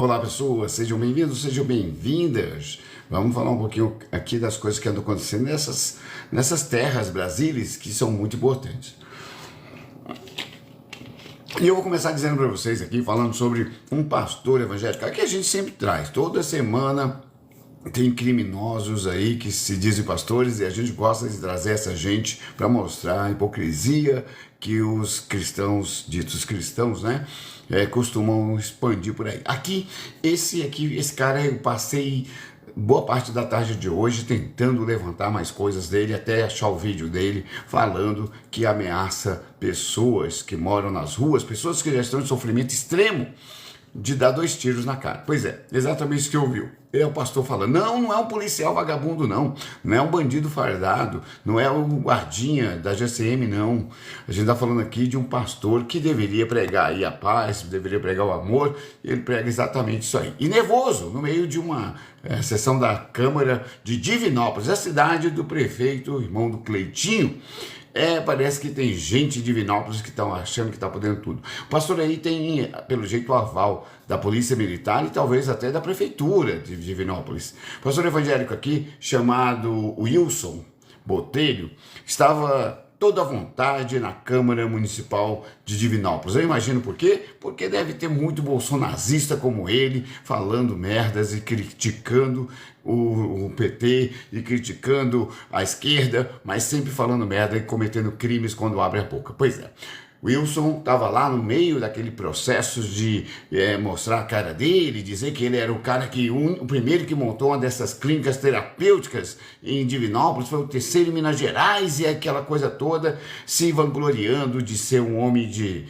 Olá pessoas, sejam bem-vindos, sejam bem-vindas. Vamos falar um pouquinho aqui das coisas que andam acontecendo nessas terras brasileiras que são muito importantes. E eu vou começar dizendo para vocês aqui, falando sobre um pastor evangélico, que a gente sempre traz, toda semana tem criminosos aí que se dizem pastores e a gente gosta de trazer essa gente para mostrar a hipocrisia que os cristãos, ditos cristãos, né, costumam expandir por aí. Esse cara, eu passei boa parte da tarde de hoje tentando levantar mais coisas dele, até achar o vídeo dele falando que ameaça pessoas que moram nas ruas, pessoas que já estão em sofrimento extremo, de dar 2 tiros na cara. Pois é, exatamente isso que ouviu. É o pastor falando, não é um policial vagabundo não é um bandido fardado, não é o guardinha da GCM não. A gente está falando aqui de um pastor que deveria pregar aí a paz, deveria pregar o amor, e ele prega exatamente isso aí. E nervoso, no meio de uma sessão da Câmara de Divinópolis, a cidade do prefeito, irmão do Cleitinho. Parece que tem gente de Divinópolis que estão achando que está podendo tudo. O pastor aí tem, pelo jeito, o aval da Polícia Militar e talvez até da Prefeitura de Divinópolis. O pastor evangélico aqui, chamado Wilson Botelho, estava toda à vontade na Câmara Municipal de Divinópolis. Eu imagino por quê? Porque deve ter muito bolsonarista como ele, falando merdas e criticando o PT e criticando a esquerda, mas sempre falando merda e cometendo crimes quando abre a boca. Pois é. Wilson estava lá no meio daquele processo de mostrar a cara dele, dizer que ele era o cara o primeiro que montou uma dessas clínicas terapêuticas em Divinópolis, foi o terceiro em Minas Gerais e aquela coisa toda, se vangloriando de ser um homem de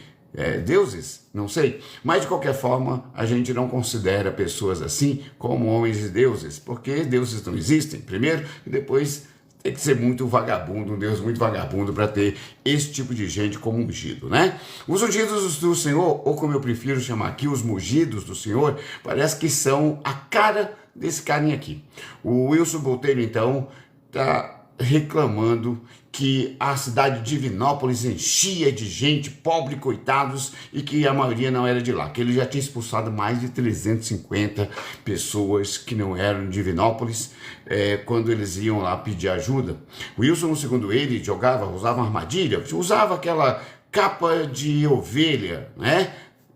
deuses, não sei, mas de qualquer forma a gente não considera pessoas assim como homens de deuses, porque deuses não existem, primeiro, e depois tem que ser muito vagabundo, um Deus muito vagabundo para ter esse tipo de gente como ungido, né? Os ungidos do Senhor, ou como eu prefiro chamar aqui, os mugidos do Senhor, parece que são a cara desse carinha aqui. O Wilson Botelho, então, está reclamando que a cidade de Divinópolis enchia de gente, pobre, coitados, e que a maioria não era de lá, que ele já tinha expulsado mais de 350 pessoas que não eram de Divinópolis quando eles iam lá pedir ajuda. Wilson, segundo ele, usava uma armadilha, usava aquela capa de ovelha, né?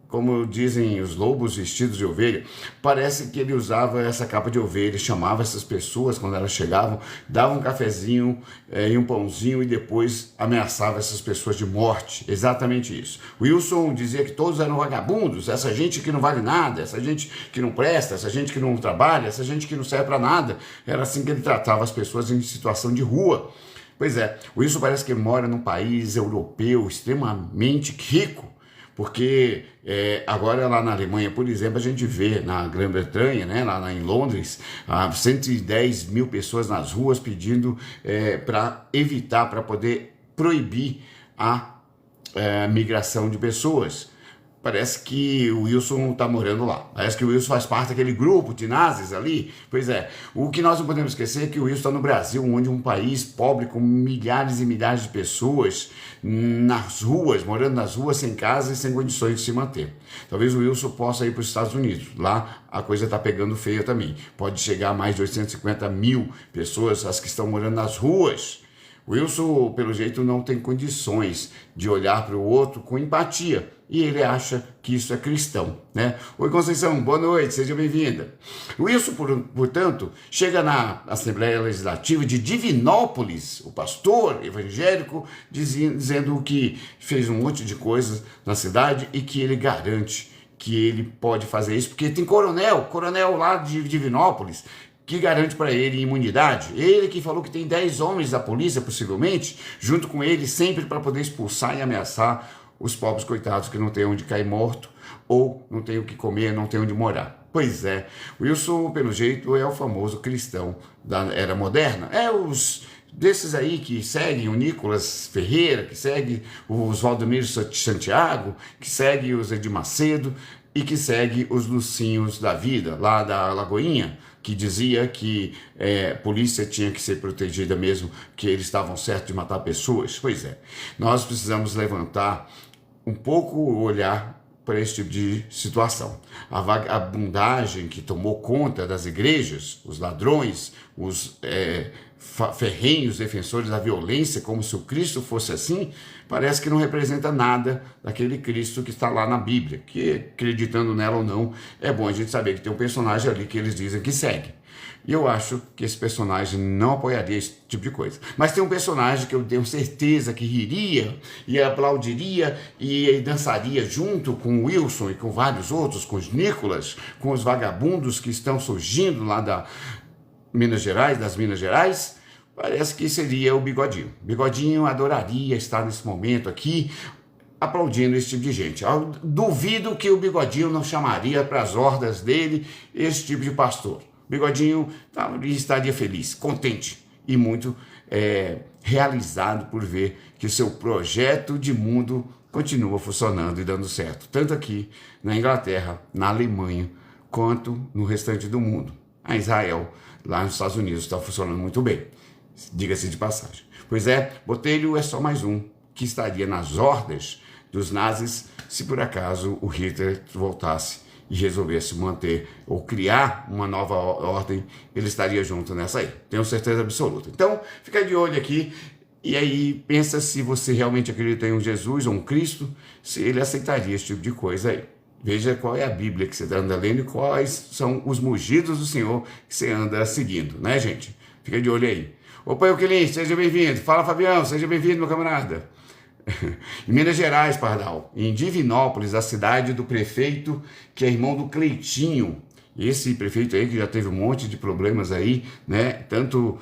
Como dizem os lobos vestidos de ovelha, parece que ele usava essa capa de ovelha, chamava essas pessoas quando elas chegavam, dava um cafezinho e um pãozinho e depois ameaçava essas pessoas de morte. Exatamente isso. Wilson dizia que todos eram vagabundos, essa gente que não vale nada, essa gente que não presta, essa gente que não trabalha, essa gente que não serve para nada. Era assim que ele tratava as pessoas em situação de rua. Pois é, o Wilson parece que mora num país europeu extremamente rico, porque agora lá na Alemanha, por exemplo, a gente vê na Grã-Bretanha, né, lá em Londres, 110 mil pessoas nas ruas pedindo para evitar, para poder proibir a migração de pessoas. Parece que o Wilson está morando lá. Parece que o Wilson faz parte daquele grupo de nazis ali. Pois é, o que nós não podemos esquecer é que o Wilson está no Brasil, onde um país pobre com milhares e milhares de pessoas nas ruas, morando nas ruas, sem casa e sem condições de se manter. Talvez o Wilson possa ir para os Estados Unidos. Lá a coisa está pegando feia também. Pode chegar a mais de 850 mil pessoas, as que estão morando nas ruas. O Wilson, pelo jeito, não tem condições de olhar para o outro com empatia. E ele acha que isso é cristão, né? Oi, Conceição, boa noite, seja bem-vinda. O Wilson, portanto, chega na Assembleia Legislativa de Divinópolis, o pastor evangélico, dizendo que fez um monte de coisas na cidade e que ele garante que ele pode fazer isso, porque tem coronel lá de Divinópolis, que garante para ele imunidade. Ele que falou que tem 10 homens da polícia, possivelmente, junto com ele, sempre para poder expulsar e ameaçar os pobres coitados que não têm onde cair morto, ou não têm o que comer, não têm onde morar. Pois é, Wilson, pelo jeito, é o famoso cristão da era moderna. Desses aí que seguem o Nicolas Ferreira, que segue os Valdemiro Santiago, que segue os Edir Macedo e que segue os Lucinhos da vida, lá da Lagoinha, que dizia que a polícia tinha que ser protegida mesmo, que eles estavam certos de matar pessoas. Pois é, nós precisamos levantar um pouco o olhar por esse tipo de situação. A vagabundagem que tomou conta das igrejas, os ladrões, os ferrenhos defensores da violência, como se o Cristo fosse assim, parece que não representa nada daquele Cristo que está lá na Bíblia, que, acreditando nela ou não, é bom a gente saber que tem um personagem ali que eles dizem que segue. E eu acho que esse personagem não apoiaria esse tipo de coisa. Mas tem um personagem que eu tenho certeza que riria e aplaudiria e dançaria junto com o Wilson e com vários outros, com os Nicolas, com os vagabundos que estão surgindo lá das Minas Gerais. Parece que seria o Bigodinho. Bigodinho adoraria estar nesse momento aqui aplaudindo esse tipo de gente. Eu duvido que o Bigodinho não chamaria para as hordas dele esse tipo de pastor. Bigodinho estaria feliz, contente e muito realizado por ver que o seu projeto de mundo continua funcionando e dando certo, tanto aqui na Inglaterra, na Alemanha, quanto no restante do mundo. A Israel, lá nos Estados Unidos, está funcionando muito bem, diga-se de passagem. Pois é, Botelho é só mais um que estaria nas hordas dos nazis se por acaso o Hitler voltasse e resolvesse manter ou criar uma nova ordem, ele estaria junto nessa aí. Tenho certeza absoluta. Então, fica de olho aqui e aí pensa se você realmente acredita em um Jesus ou um Cristo, se ele aceitaria esse tipo de coisa aí. Veja qual é a Bíblia que você anda lendo e quais são os mugidos do Senhor que você anda seguindo, né, gente? Fica de olho aí. Opa, Euclides, seja bem-vindo. Fala, Fabião, seja bem-vindo, meu camarada. Em Minas Gerais, Pardal, em Divinópolis, a cidade do prefeito que é irmão do Cleitinho. Esse prefeito aí que já teve um monte de problemas aí, né? Tanto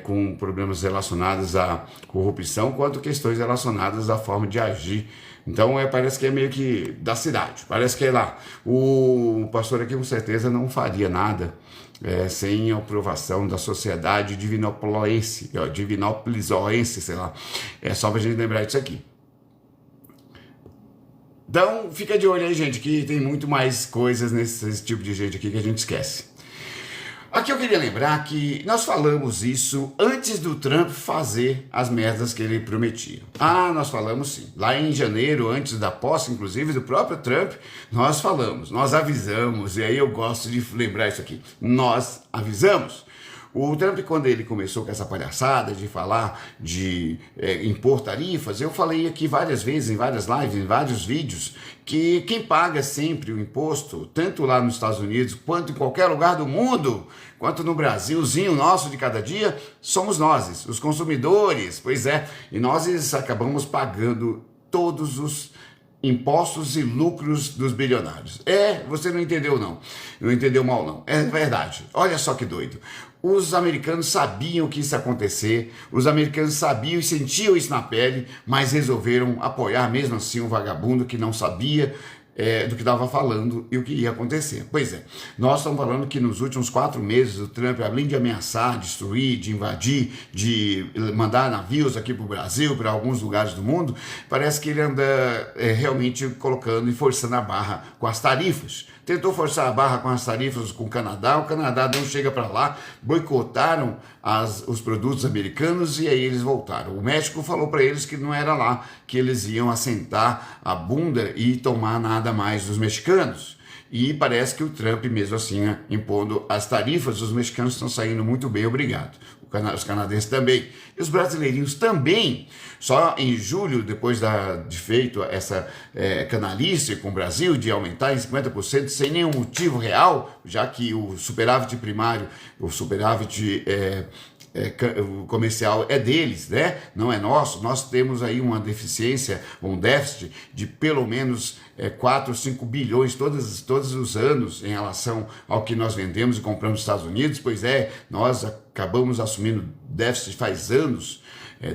com problemas relacionados à corrupção, quanto questões relacionadas à forma de agir. Então parece que é meio que da cidade, parece que é lá. O pastor aqui com certeza não faria nada sem a aprovação da sociedade divinopoliense, divinopolisoense, sei lá. É só pra gente lembrar disso aqui. Então, fica de olho aí, gente, que tem muito mais coisas nesse tipo de gente aqui que a gente esquece. Aqui eu queria lembrar que nós falamos isso antes do Trump fazer as merdas que ele prometia. Nós falamos sim. Lá em janeiro, antes da posse, inclusive, do próprio Trump, nós falamos, nós avisamos, e aí eu gosto de lembrar isso aqui. Nós avisamos. O Trump, quando ele começou com essa palhaçada de falar de impor tarifas, eu falei aqui várias vezes, em várias lives, em vários vídeos, que quem paga sempre o imposto, tanto lá nos Estados Unidos, quanto em qualquer lugar do mundo, quanto no Brasilzinho nosso de cada dia, somos nós, os consumidores, pois é, e nós acabamos pagando todos os impostos e lucros dos bilionários. Você não entendeu não entendeu mal não, é verdade, olha só que doido. Os americanos sabiam que isso ia acontecer, os americanos sabiam e sentiam isso na pele, mas resolveram apoiar mesmo assim um vagabundo que não sabia do que estava falando e o que ia acontecer. Pois é, nós estamos falando que nos últimos 4 meses o Trump, além de ameaçar, destruir, de invadir, de mandar navios aqui para o Brasil, para alguns lugares do mundo, parece que ele anda realmente colocando e forçando a barra com as tarifas. Tentou forçar a barra com as tarifas com o Canadá não chega para lá, boicotaram os produtos americanos e aí eles voltaram. O México falou para eles que não era lá que eles iam assentar a bunda e tomar nada mais dos mexicanos. E parece que o Trump, mesmo assim, impondo as tarifas, os mexicanos estão saindo muito bem, obrigado. Os canadenses também. E os brasileirinhos também. Só em julho, depois de feito essa canalice com o Brasil, de aumentar em 50% sem nenhum motivo real, já que o superávit primário, o superávit o comercial é deles, né? Não é nosso. Nós temos aí uma deficiência, um déficit de pelo menos 4 ou 5 bilhões todos os anos em relação ao que nós vendemos e compramos nos Estados Unidos. Pois nós acabamos assumindo déficit faz anos,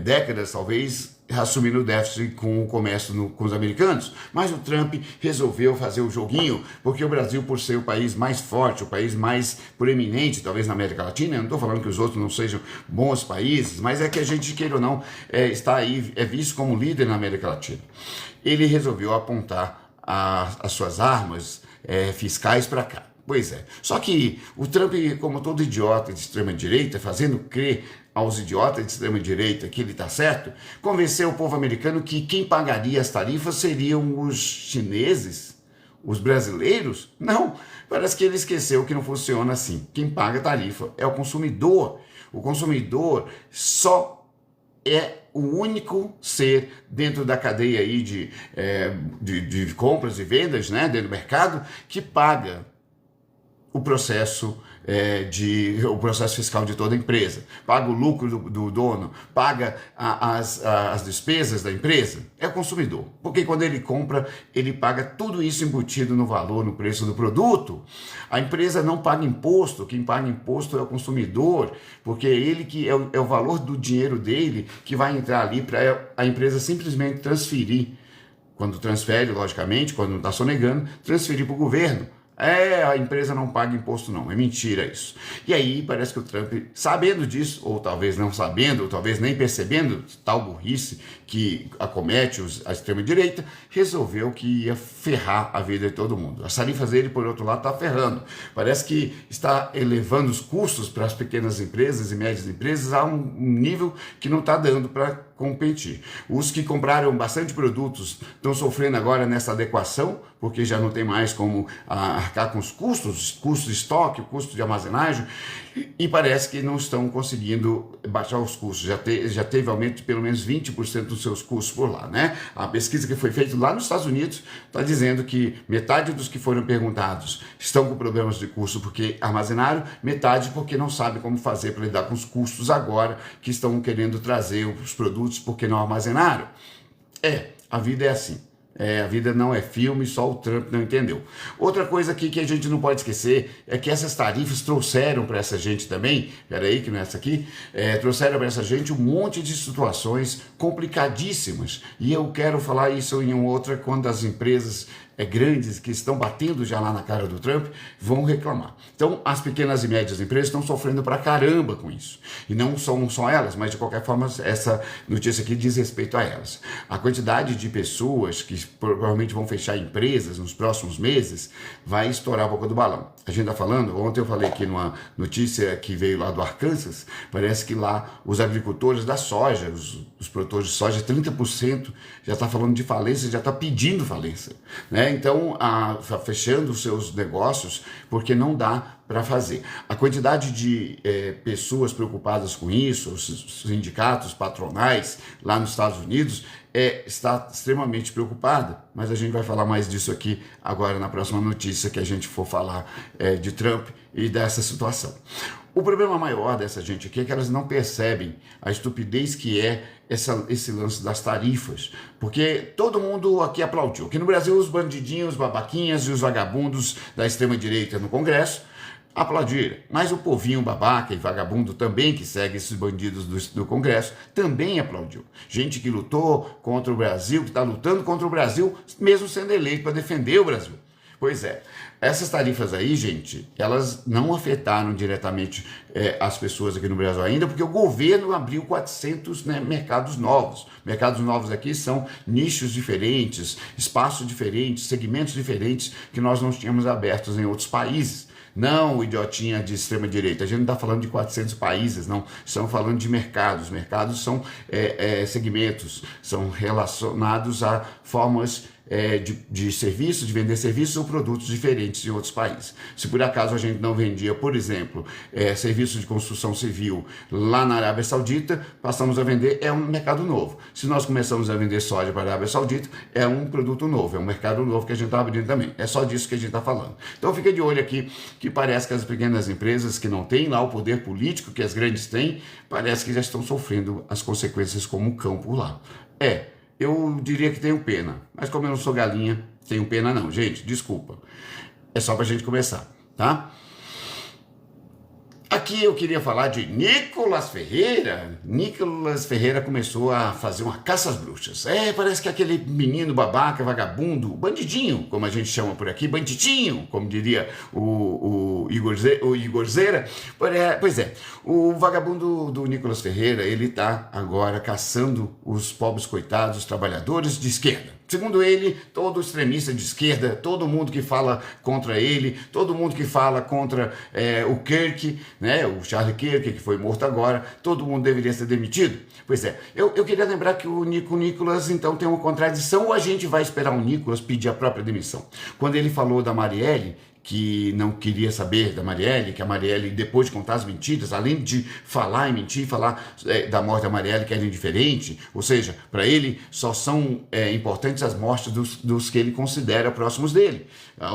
décadas talvez, assumindo o déficit com o comércio com os americanos. Mas o Trump resolveu fazer o joguinho, porque o Brasil, por ser o país mais forte, o país mais proeminente, talvez na América Latina, eu não estou falando que os outros não sejam bons países, mas é que a gente, queira ou não, está aí, é visto como líder na América Latina. Ele resolveu apontar as suas armas fiscais para cá. Pois é. Só que o Trump, como todo idiota de extrema-direita, fazendo crer aos idiotas de extrema-direita que ele está certo, convenceu o povo americano que quem pagaria as tarifas seriam os chineses, os brasileiros. Não, parece que ele esqueceu que não funciona assim. Quem paga a tarifa é o consumidor. O consumidor só é o único ser dentro da cadeia aí de compras e vendas, né, dentro do mercado, que paga o processo o processo fiscal de toda a empresa, paga o lucro do dono, paga as despesas da empresa, é o consumidor. Porque quando ele compra, ele paga tudo isso embutido no valor, no preço do produto. A empresa não paga imposto, quem paga imposto é o consumidor, porque é ele que é o valor do dinheiro dele que vai entrar ali para a empresa simplesmente transferir. Quando transfere, logicamente, quando não está sonegando, transferir para o governo. A empresa não paga imposto não, é mentira isso. E aí parece que o Trump, sabendo disso, ou talvez não sabendo, ou talvez nem percebendo tal burrice que acomete a extrema-direita, resolveu que ia ferrar a vida de todo mundo. As tarifas dele, por outro lado, está ferrando. Parece que está elevando os custos para as pequenas empresas e médias empresas a um nível que não está dando para competir. Os que compraram bastante produtos estão sofrendo agora nessa adequação, porque já não tem mais como arcar com os custos de estoque, o custo de armazenagem, e parece que não estão conseguindo baixar os custos. Já teve aumento de pelo menos 20% dos seus custos por lá, né? A pesquisa que foi feita lá nos Estados Unidos está dizendo que metade dos que foram perguntados estão com problemas de custo porque armazenaram, metade porque não sabem como fazer para lidar com os custos agora que estão querendo trazer os produtos porque não armazenaram. A vida é assim. A vida não é filme, só o Trump não entendeu. Outra coisa aqui que a gente não pode esquecer é que essas tarifas trouxeram para essa gente também, peraí que não é essa aqui, trouxeram para essa gente um monte de situações complicadíssimas. E eu quero falar isso em outra, quando as empresas grandes que estão batendo já lá na cara do Trump vão reclamar. Então, as pequenas e médias empresas estão sofrendo pra caramba com isso. E não são só elas, mas de qualquer forma, essa notícia aqui diz respeito a elas. A quantidade de pessoas que provavelmente vão fechar empresas nos próximos meses vai estourar a boca do balão. A gente está falando, ontem eu falei aqui numa notícia que veio lá do Arkansas, parece que lá os agricultores da soja, os produtores de soja, 30% já está falando de falência, já está pedindo falência, né? Então, fechando os seus negócios, porque não dá para fazer. A quantidade de pessoas preocupadas com isso, os sindicatos patronais lá nos Estados Unidos, está extremamente preocupada, mas a gente vai falar mais disso aqui agora na próxima notícia que a gente for falar de Trump e dessa situação. O problema maior dessa gente aqui é que elas não percebem a estupidez que é esse lance das tarifas, porque todo mundo aqui aplaudiu. Aqui no Brasil, os bandidinhos, os babaquinhas e os vagabundos da extrema-direita no Congresso aplaudiram, mas o povinho babaca e vagabundo também, que segue esses bandidos do Congresso, também aplaudiu. Gente que lutou contra o Brasil, que está lutando contra o Brasil, mesmo sendo eleito para defender o Brasil. Pois é, essas tarifas aí, gente, elas não afetaram diretamente as pessoas aqui no Brasil ainda, porque o governo abriu 400 mercados novos. Mercados novos aqui são nichos diferentes, espaços diferentes, segmentos diferentes que nós não tínhamos abertos em outros países. Não, idiotinha de extrema direita, a gente não está falando de 400 países, não, estamos falando de mercados. Mercados são segmentos, são relacionados a formas de serviços, de vender serviços ou produtos diferentes em outros países. Se por acaso a gente não vendia, por exemplo, serviços de construção civil lá na Arábia Saudita, passamos a vender, um mercado novo. Se nós começamos a vender soja para a Arábia Saudita, é um produto novo, é um mercado novo que a gente está abrindo também. É só disso que a gente está falando. Então fica de olho aqui, que parece que as pequenas empresas que não têm lá o poder político que as grandes têm, parece que já estão sofrendo as consequências como um cão por lá. Eu diria que tenho pena, mas como eu não sou galinha, tenho pena não, gente, desculpa. É só pra gente começar, tá? Aqui eu queria falar de Nicolas Ferreira. Nicolas Ferreira começou a fazer uma caça às bruxas. Parece que aquele menino babaca, vagabundo, bandidinho, como a gente chama por aqui, bandidinho, como diria o o Igor Zera. Pois é, o vagabundo do Nicolas Ferreira, ele está agora caçando os pobres coitados, os trabalhadores de esquerda. Segundo ele, todo extremista de esquerda, todo mundo que fala contra ele, todo mundo que fala contra o Kirk, né, o Charlie Kirk, que foi morto agora, todo mundo deveria ser demitido. Pois é, eu queria lembrar que o Nicolas, então, tem uma contradição, ou a gente vai esperar o Nicolas pedir a própria demissão? Quando ele falou da Marielle, que não queria saber da Marielle, que a Marielle, depois de contar as mentiras, além de falar e mentir, falar da morte da Marielle, que era indiferente, ou seja, para ele só são importantes as mortes dos que ele considera próximos dele.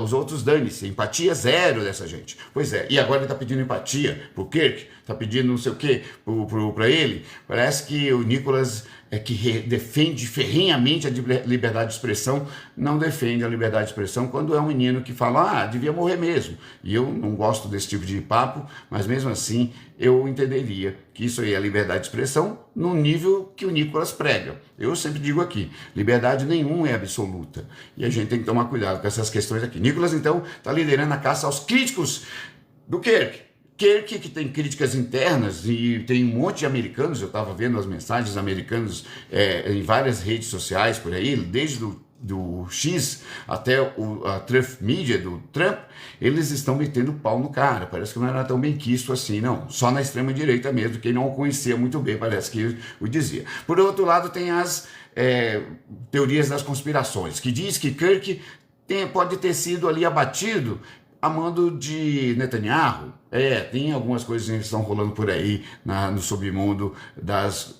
Os outros, dane-se, empatia zero dessa gente. Pois é, e agora ele está pedindo empatia pro Kirk, está pedindo não sei o que para ele. Parece que o Nicolas que defende ferrenhamente a liberdade de expressão, não defende a liberdade de expressão quando é um menino que fala, devia morrer mesmo. E eu não gosto desse tipo de papo, mas mesmo assim eu entenderia que isso aí é liberdade de expressão no nível que o Nicolas prega. Eu sempre digo aqui, liberdade nenhuma é absoluta. E a gente tem que tomar cuidado com essas questões aqui. Nicolas, então, está liderando a caça aos críticos do Kirk. Kirk, que tem críticas internas e tem um monte de americanos, eu estava vendo as mensagens americanos em várias redes sociais por aí, desde do X até a Truth Media do Trump, eles estão metendo pau no cara. Parece que não era tão bem quisto assim, não. Só na extrema direita mesmo, quem não o conhecia muito bem, parece que o dizia. Por outro lado, tem as teorias das conspirações, que diz que Kirk pode ter sido ali abatido a mando de Netanyahu. Tem algumas coisas que estão rolando por aí no submundo das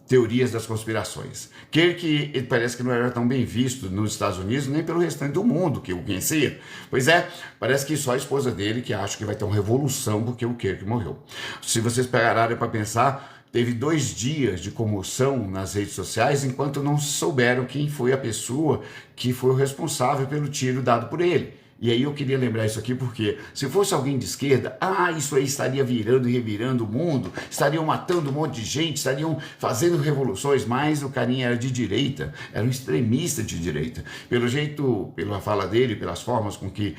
teorias das conspirações. Kirk parece que não era tão bem visto nos Estados Unidos, nem pelo restante do mundo que o conhecia. Pois é, parece que só a esposa dele que acha que vai ter uma revolução porque o Kirk morreu. Se vocês pegarem para pensar, teve 2 dias de comoção nas redes sociais enquanto não souberam quem foi a pessoa que foi o responsável pelo tiro dado por ele. E aí eu queria lembrar isso aqui porque se fosse alguém de esquerda, isso aí estaria virando e revirando o mundo, estariam matando um monte de gente, estariam fazendo revoluções, mas o carinha era de direita, era um extremista de direita. Pelo jeito, pela fala dele, pelas formas com que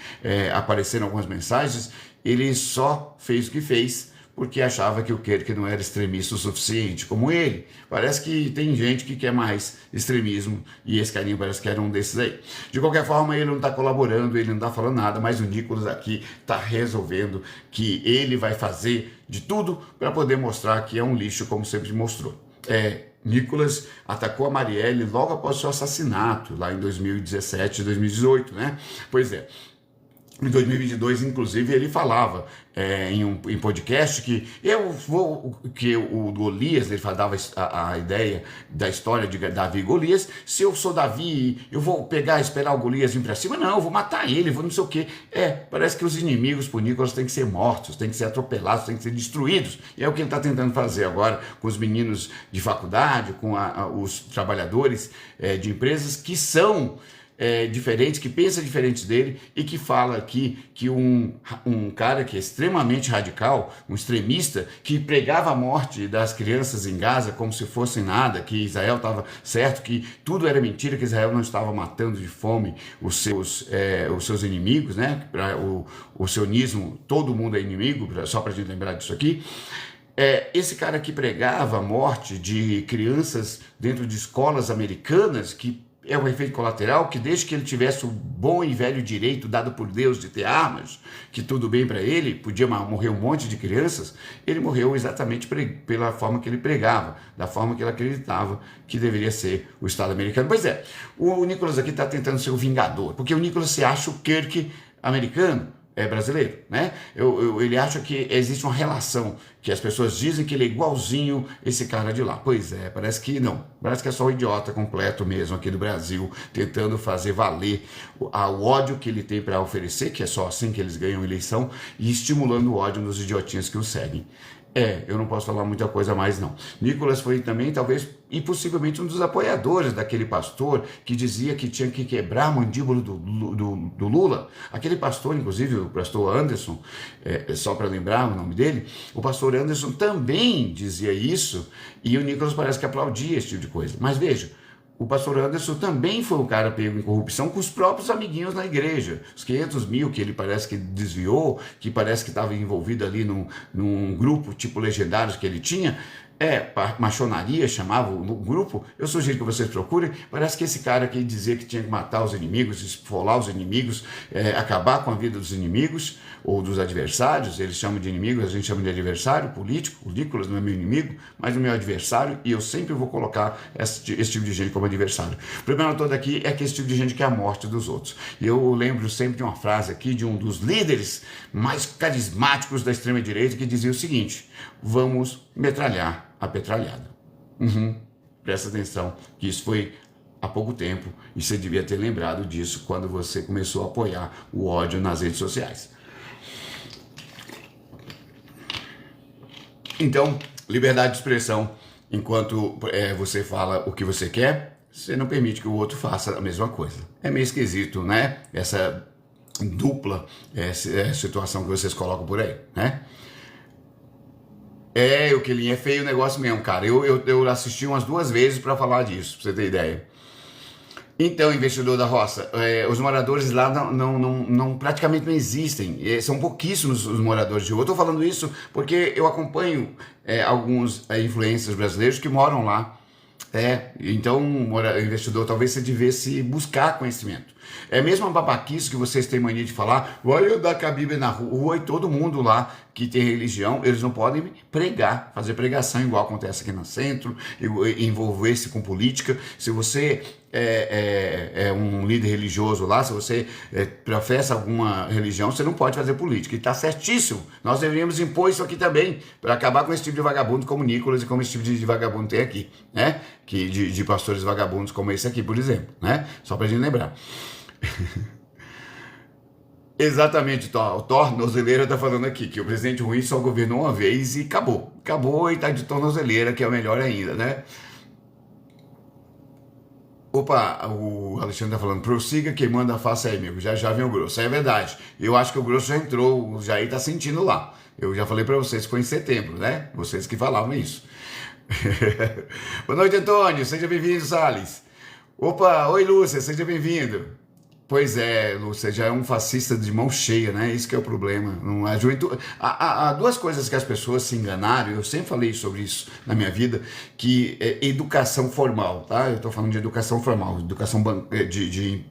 apareceram algumas mensagens, ele só fez o que fez porque achava que o Kirk não era extremista o suficiente como ele. Parece que tem gente que quer mais extremismo e esse carinha parece que era um desses aí. De qualquer forma, ele não está colaborando, ele não está falando nada, mas o Nicolas aqui está resolvendo que ele vai fazer de tudo para poder mostrar que é um lixo, como sempre mostrou. Nicolas atacou a Marielle logo após seu assassinato, lá em 2017, 2018, né? Pois é. Em 2022, inclusive, ele falava em podcast que o Golias, ele dava a ideia da história de Davi e Golias, se eu sou Davi, eu vou esperar o Golias vir para cima? Não, eu vou matar ele, vou não sei o quê. Parece que os inimigos por Nicolas têm que ser mortos, têm que ser atropelados, têm que ser destruídos. E é o que ele está tentando fazer agora com os meninos de faculdade, com os trabalhadores de empresas que são diferentes, que pensa diferente dele e que fala aqui que um cara que é extremamente radical, um extremista, que pregava a morte das crianças em Gaza como se fosse nada, que Israel estava certo, que tudo era mentira, que Israel não estava matando de fome os seus inimigos, né? O sionismo, todo mundo é inimigo, só para a gente lembrar disso aqui. Esse cara que pregava a morte de crianças dentro de escolas americanas, que é um efeito colateral, que desde que ele tivesse o bom e velho direito dado por Deus de ter armas, que tudo bem para ele, podia morrer um monte de crianças, ele morreu exatamente pela forma que ele pregava, da forma que ele acreditava que deveria ser o Estado americano. Pois é, o Nicolas aqui está tentando ser o vingador, porque o Nicolas se acha o Kirk americano, brasileiro, né? Ele acha que existe uma relação, que as pessoas dizem que ele é igualzinho esse cara de lá. Pois é, parece que não. Parece que é só um idiota completo mesmo aqui do Brasil, tentando fazer valer o ódio que ele tem para oferecer, que é só assim que eles ganham eleição, e estimulando o ódio nos idiotinhos que o seguem. Eu não posso falar muita coisa mais não. Nicolas foi também, talvez, e possivelmente um dos apoiadores daquele pastor que dizia que tinha que quebrar a mandíbula do Lula. Aquele pastor, inclusive, o pastor Anderson, só para lembrar o nome dele, o pastor Anderson também dizia isso, e o Nicolas parece que aplaudia esse tipo de coisa. Mas veja, o pastor Anderson também foi um cara pego em corrupção com os próprios amiguinhos na igreja. Os 500 mil que ele parece que desviou, que parece que estava envolvido ali num grupo tipo Legendários que ele tinha, maçonaria chamava o grupo. Eu sugiro que vocês procurem. Parece que esse cara aqui dizia que tinha que matar os inimigos, esfolar os inimigos, acabar com a vida dos inimigos ou dos adversários. Eles chamam de inimigos, a gente chama de adversário político. O Nicolas não é meu inimigo, mas o meu adversário, e eu sempre vou colocar esse tipo de gente como adversário. O problema todo aqui é que esse tipo de gente quer a morte dos outros. E eu lembro sempre de uma frase aqui de um dos líderes mais carismáticos da extrema-direita que dizia o seguinte: vamos metralhar a petralhada. Presta atenção, que isso foi há pouco tempo e você devia ter lembrado disso quando você começou a apoiar o ódio nas redes sociais. Então, liberdade de expressão, enquanto você fala o que você quer, você não permite que o outro faça a mesma coisa. É meio esquisito, né? Essa dupla situação que vocês colocam por aí, né? O Quelinho, é feio o negócio mesmo, cara. Eu assisti umas 2 vezes para falar disso, pra você ter ideia. Então, investidor da roça, os moradores lá praticamente não existem. São pouquíssimos os moradores de rua. Eu estou falando isso porque eu acompanho alguns influencers brasileiros que moram lá. Então, investidor, talvez você devesse buscar conhecimento. É mesmo a babaquice que vocês têm mania de falar, vai andar com a Bíblia na rua, e todo mundo lá que tem religião, eles não podem pregar, fazer pregação igual acontece aqui no centro, envolver-se com política. Se você é um líder religioso lá, se você professa alguma religião, você não pode fazer política. E está certíssimo. Nós deveríamos impor isso aqui também, para acabar com esse tipo de vagabundo como Nicolas e como esse tipo de vagabundo tem aqui, né? De pastores vagabundos como esse aqui, por exemplo, né? Só para a gente lembrar. Exatamente, o tornozeleira tá falando aqui que o presidente ruim só governou uma vez e acabou. Acabou e tá de tornozeleira, que é o melhor ainda, né? Opa, o Alexandre tá falando, prossiga queimando a face aí, amigo, já vem o grosso. É verdade, eu acho que o grosso já entrou, o Jair tá sentindo lá. Eu já falei para vocês que foi em setembro, né? Vocês que falavam isso. Boa noite, Antônio, seja bem-vindo, Salles. Opa, oi, Lúcia, seja bem-vindo. Pois é, Lúcia, já é um fascista de mão cheia, né? Isso que é o problema. Não, a juventude... Há 2 coisas que as pessoas se enganaram, eu sempre falei sobre isso na minha vida, que é educação formal, tá? Eu estou falando de educação formal, educação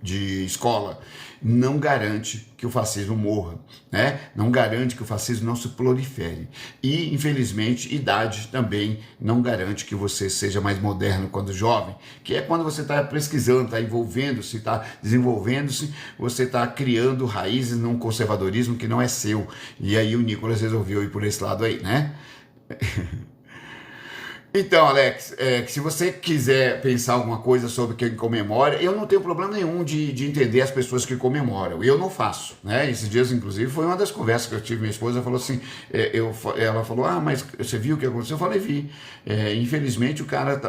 de escola. Não garante que o fascismo morra, né? Não garante que o fascismo não se prolifere. E, infelizmente, idade também não garante que você seja mais moderno quando jovem, que é quando você está pesquisando, está envolvendo-se, está desenvolvendo-se, você está criando raízes num conservadorismo que não é seu. E aí o Nicolas resolveu ir por esse lado aí, né? Então, Alex, se você quiser pensar alguma coisa sobre quem comemora, eu não tenho problema nenhum de entender as pessoas que comemoram. Eu não faço, né? Esses dias, inclusive, foi uma das conversas que eu tive. Minha esposa falou assim, ela falou, mas você viu o que aconteceu? Eu falei, vi. Infelizmente, o cara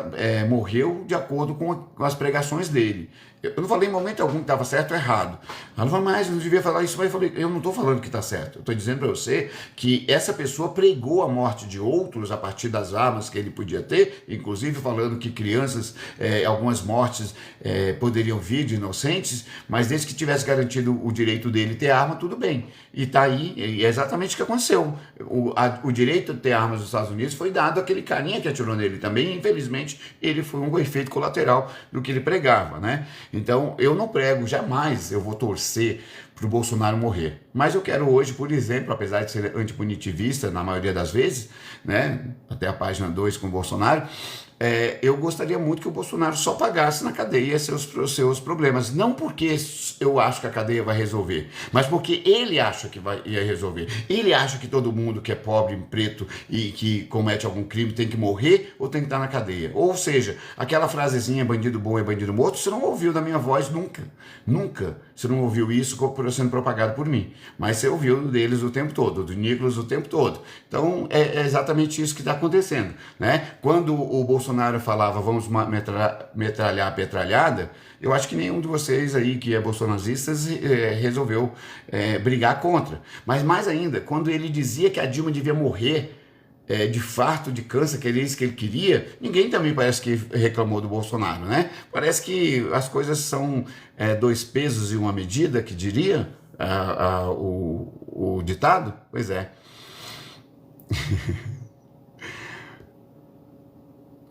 morreu de acordo com as pregações dele. Eu não falei em momento algum que estava certo ou errado. Ela falou, mas eu não devia falar isso. Mas eu falei, eu não estou falando que está certo. Eu estou dizendo para você que essa pessoa pregou a morte de outros a partir das armas que ele podia ter, inclusive falando que crianças, algumas mortes poderiam vir de inocentes, mas desde que tivesse garantido o direito dele ter arma, tudo bem. E está aí, e é exatamente o que aconteceu. O direito de ter armas nos Estados Unidos foi dado àquele carinha que atirou nele também, e infelizmente ele foi um efeito colateral do que ele pregava, né? Então, eu não prego, jamais eu vou torcer para o Bolsonaro morrer. Mas eu quero hoje, por exemplo, apesar de ser antipunitivista na maioria das vezes, né, até a página 2 com o Bolsonaro, eu gostaria muito que o Bolsonaro só pagasse na cadeia seus problemas. Não porque eu acho que a cadeia vai resolver, mas porque ele acha que ia resolver. Ele acha que todo mundo que é pobre, preto e que comete algum crime tem que morrer ou tem que estar na cadeia. Ou seja, aquela frasezinha bandido bom é bandido morto, você não ouviu da minha voz nunca. Nunca. Você não ouviu isso sendo propagado por mim. Mas você ouviu deles o tempo todo, do Nicolas o tempo todo. Então, é exatamente isso que está acontecendo, né? Quando o Bolsonaro falava, vamos metralhar a petralhada, eu acho que nenhum de vocês aí que é bolsonaristas resolveu brigar contra. Mas mais ainda, quando ele dizia que a Dilma devia morrer, de farto de câncer, que era isso que ele queria, ninguém também parece que reclamou do Bolsonaro, né? Parece que as coisas são dois pesos e uma medida, que diria o ditado. Pois é.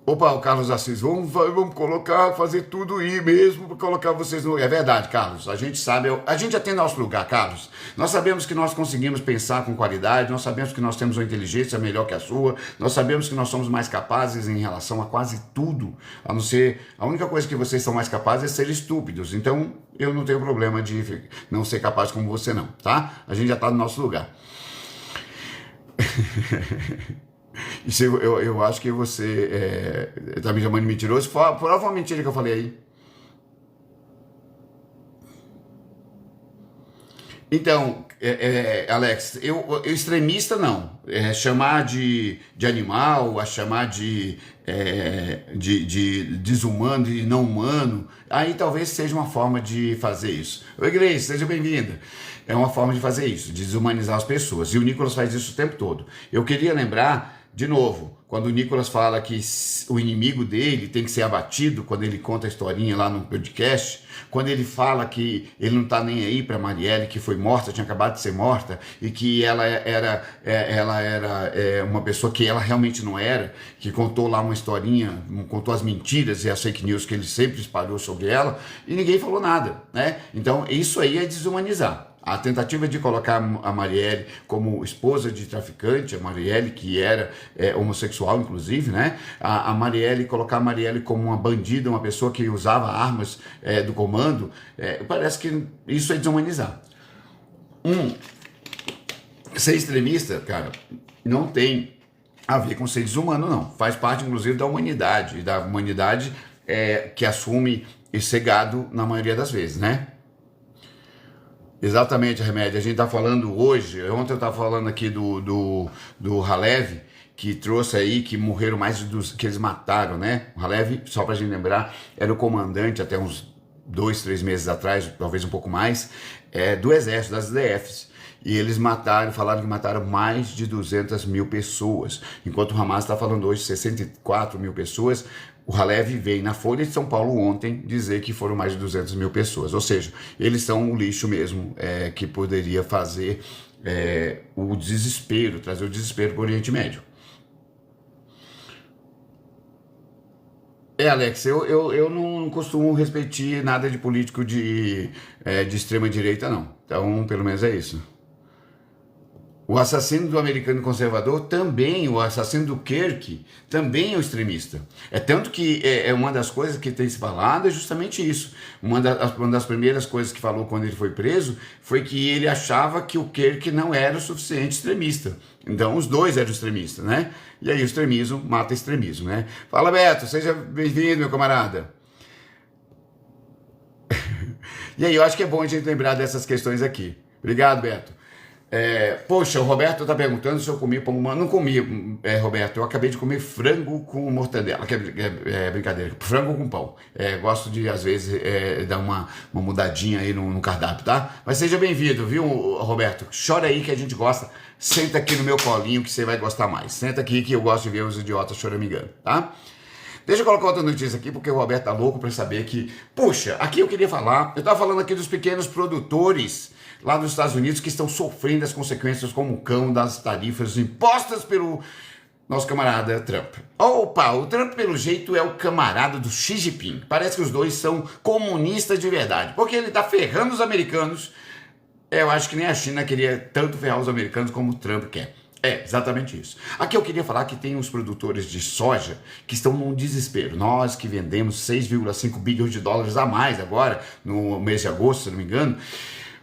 Opa, o Carlos Assis, vamos colocar, fazer tudo aí mesmo para colocar vocês no... É verdade, Carlos, a gente sabe, a gente já tem nosso lugar, Carlos. Nós sabemos que nós conseguimos pensar com qualidade, nós sabemos que nós temos uma inteligência melhor que a sua, nós sabemos que nós somos mais capazes em relação a quase tudo, a não ser... A única coisa que vocês são mais capazes é ser estúpidos, então eu não tenho problema de não ser capaz como você não, tá? A gente já está no nosso lugar. Isso eu acho que você tá me chamando de mentiroso. Prova uma mentira que eu falei aí. Então, Alex, eu extremista não. Chamar de animal, a chamar de desumano, de não humano, aí talvez seja uma forma de fazer isso. Oi, Grace, seja bem-vinda. É uma forma de fazer isso, de desumanizar as pessoas. E o Nicolas faz isso o tempo todo. Eu queria lembrar, de novo, quando o Nicolas fala que o inimigo dele tem que ser abatido, quando ele conta a historinha lá no podcast, quando ele fala que ele não está nem aí para Marielle, que foi morta, tinha acabado de ser morta, e que ela era uma pessoa que ela realmente não era, que contou lá uma historinha, contou as mentiras e as fake news que ele sempre espalhou sobre ela, e ninguém falou nada, né? Então isso aí é desumanizar. A tentativa de colocar a Marielle como esposa de traficante, a Marielle que era homossexual inclusive, né? A Marielle, colocar a Marielle como uma bandida, uma pessoa que usava armas do comando, parece que isso é desumanizar. Ser extremista, cara, não tem a ver com ser desumano, não. Faz parte, inclusive, da humanidade que assume esse gado na maioria das vezes, né? Exatamente, Remédio. A gente está falando hoje, ontem eu estava falando aqui do Halev, que trouxe aí, que morreram mais que eles mataram, né? O Halev, só para a gente lembrar, era o comandante até uns 2, 3 meses atrás, talvez um pouco mais, do exército, das DFs. E eles falaram que mataram mais de 200 mil pessoas, enquanto o Hamas está falando hoje 64 mil pessoas. O Halev veio na Folha de São Paulo ontem dizer que foram mais de 200 mil pessoas, ou seja, eles são o lixo mesmo, que poderia fazer o desespero, trazer o desespero para o Oriente Médio. Alex, eu não costumo repetir nada de político de extrema direita, não. Então, pelo menos é isso. O assassino do americano conservador também, o assassino do Kirk, também é um extremista. É tanto que uma das coisas que tem se falado é justamente isso. Uma das primeiras coisas que falou quando ele foi preso foi que ele achava que o Kirk não era o suficiente extremista. Então os dois eram extremistas, né? E aí o extremismo mata extremismo, né? Fala, Beto, seja bem-vindo, meu camarada. E aí eu acho que é bom a gente lembrar dessas questões aqui. Obrigado, Beto. Poxa, o Roberto tá perguntando se eu comi pão humano. Não comi, Roberto. Eu acabei de comer frango com mortadela, que é brincadeira. Frango com pão. Gosto de, às vezes, dar uma mudadinha aí no cardápio, tá? Mas seja bem-vindo, viu, Roberto? Chora aí que a gente gosta. Senta aqui no meu colinho que você vai gostar mais. Senta aqui que eu gosto de ver os idiotas choramingando, tá? Deixa eu colocar outra notícia aqui, porque o Roberto tá louco para saber que... Puxa, aqui eu queria falar... Eu tava falando aqui dos pequenos produtores lá nos Estados Unidos que estão sofrendo as consequências como o cão das tarifas impostas pelo nosso camarada Trump. Opa, o Trump pelo jeito é o camarada do Xi Jinping. Parece que os dois são comunistas de verdade, porque ele tá ferrando os americanos. Eu acho que nem a China queria tanto ferrar os americanos como o Trump quer. Exatamente isso. Aqui eu queria falar que tem os produtores de soja que estão num desespero. Nós que vendemos 6,5 bilhões de dólares a mais agora, no mês de agosto, se não me engano,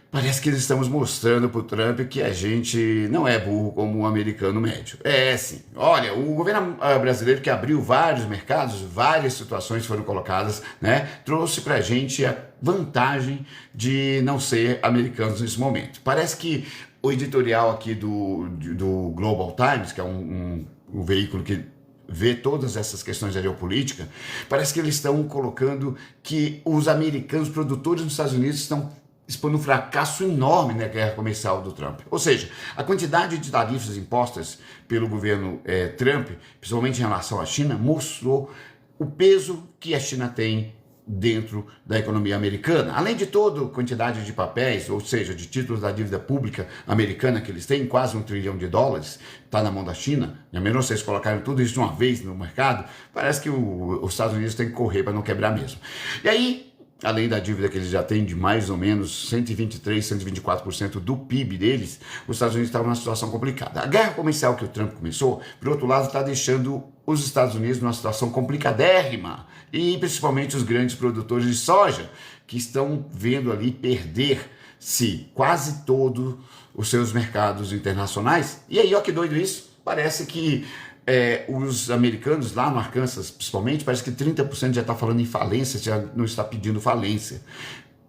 parece que eles estamos mostrando para o Trump que a gente não é burro como o americano médio. Sim. Olha, o governo brasileiro que abriu vários mercados, várias situações foram colocadas, né? Trouxe para a gente a vantagem de não ser americanos nesse momento. Parece que o editorial aqui do Global Times, que é um veículo que vê todas essas questões da geopolítica, parece que eles estão colocando que os americanos produtores dos Estados Unidos estão expondo um fracasso enorme na guerra comercial do Trump. Ou seja, a quantidade de tarifas impostas pelo governo Trump, principalmente em relação à China, mostrou o peso que a China tem dentro da economia americana. Além de toda a quantidade de papéis, ou seja, de títulos da dívida pública americana que eles têm, quase $1 trilhão, está na mão da China, e a menos vocês colocarem tudo isso de uma vez no mercado, parece que os Estados Unidos têm que correr para não quebrar mesmo. E aí, além da dívida que eles já têm de mais ou menos 123, 124% do PIB deles, os Estados Unidos estavam numa situação complicada. A guerra comercial que o Trump começou, por outro lado, está deixando os Estados Unidos numa situação complicadérrima, e principalmente os grandes produtores de soja, que estão vendo ali perder-se quase todos os seus mercados internacionais. E aí, ó que doido isso, parece que os americanos lá no Arkansas, principalmente, parece que 30% já está falando em falência, já não está pedindo falência.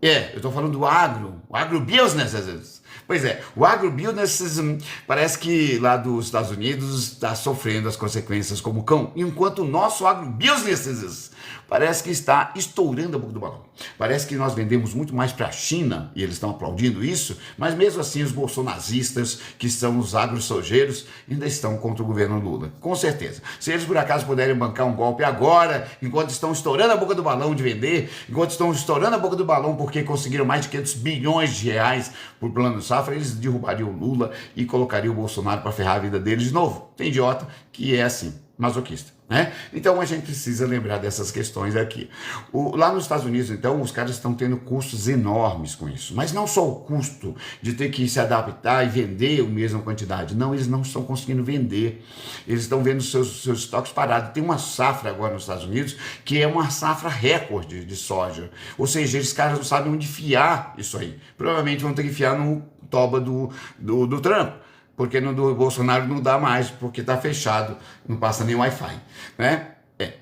Eu estou falando do agrobusiness. Pois é, o agrobusiness parece que lá dos Estados Unidos está sofrendo as consequências como cão, enquanto o nosso agrobusiness parece que está estourando a boca do balão. Parece que nós vendemos muito mais para a China, e eles estão aplaudindo isso, mas mesmo assim os bolsonaristas, que são os agrosojeiros, ainda estão contra o governo Lula. Com certeza. Se eles por acaso puderem bancar um golpe agora, enquanto estão estourando a boca do balão de vender, enquanto estão estourando a boca do balão porque conseguiram mais de 500 bilhões de reais por plano safra, eles derrubariam o Lula e colocariam o Bolsonaro para ferrar a vida deles de novo. Tem idiota que é assim, masoquista, né? Então a gente precisa lembrar dessas questões aqui. Lá nos Estados Unidos, então, os caras estão tendo custos enormes com isso, mas não só o custo de ter que se adaptar e vender a mesma quantidade, não, eles não estão conseguindo vender, eles estão vendo seus estoques parados. Tem uma safra agora nos Estados Unidos que é uma safra recorde de soja, ou seja, esses caras não sabem onde enfiar isso aí, provavelmente vão ter que enfiar no toba do Trump, porque no do Bolsonaro não dá mais, porque está fechado, não passa nem Wi-Fi, né?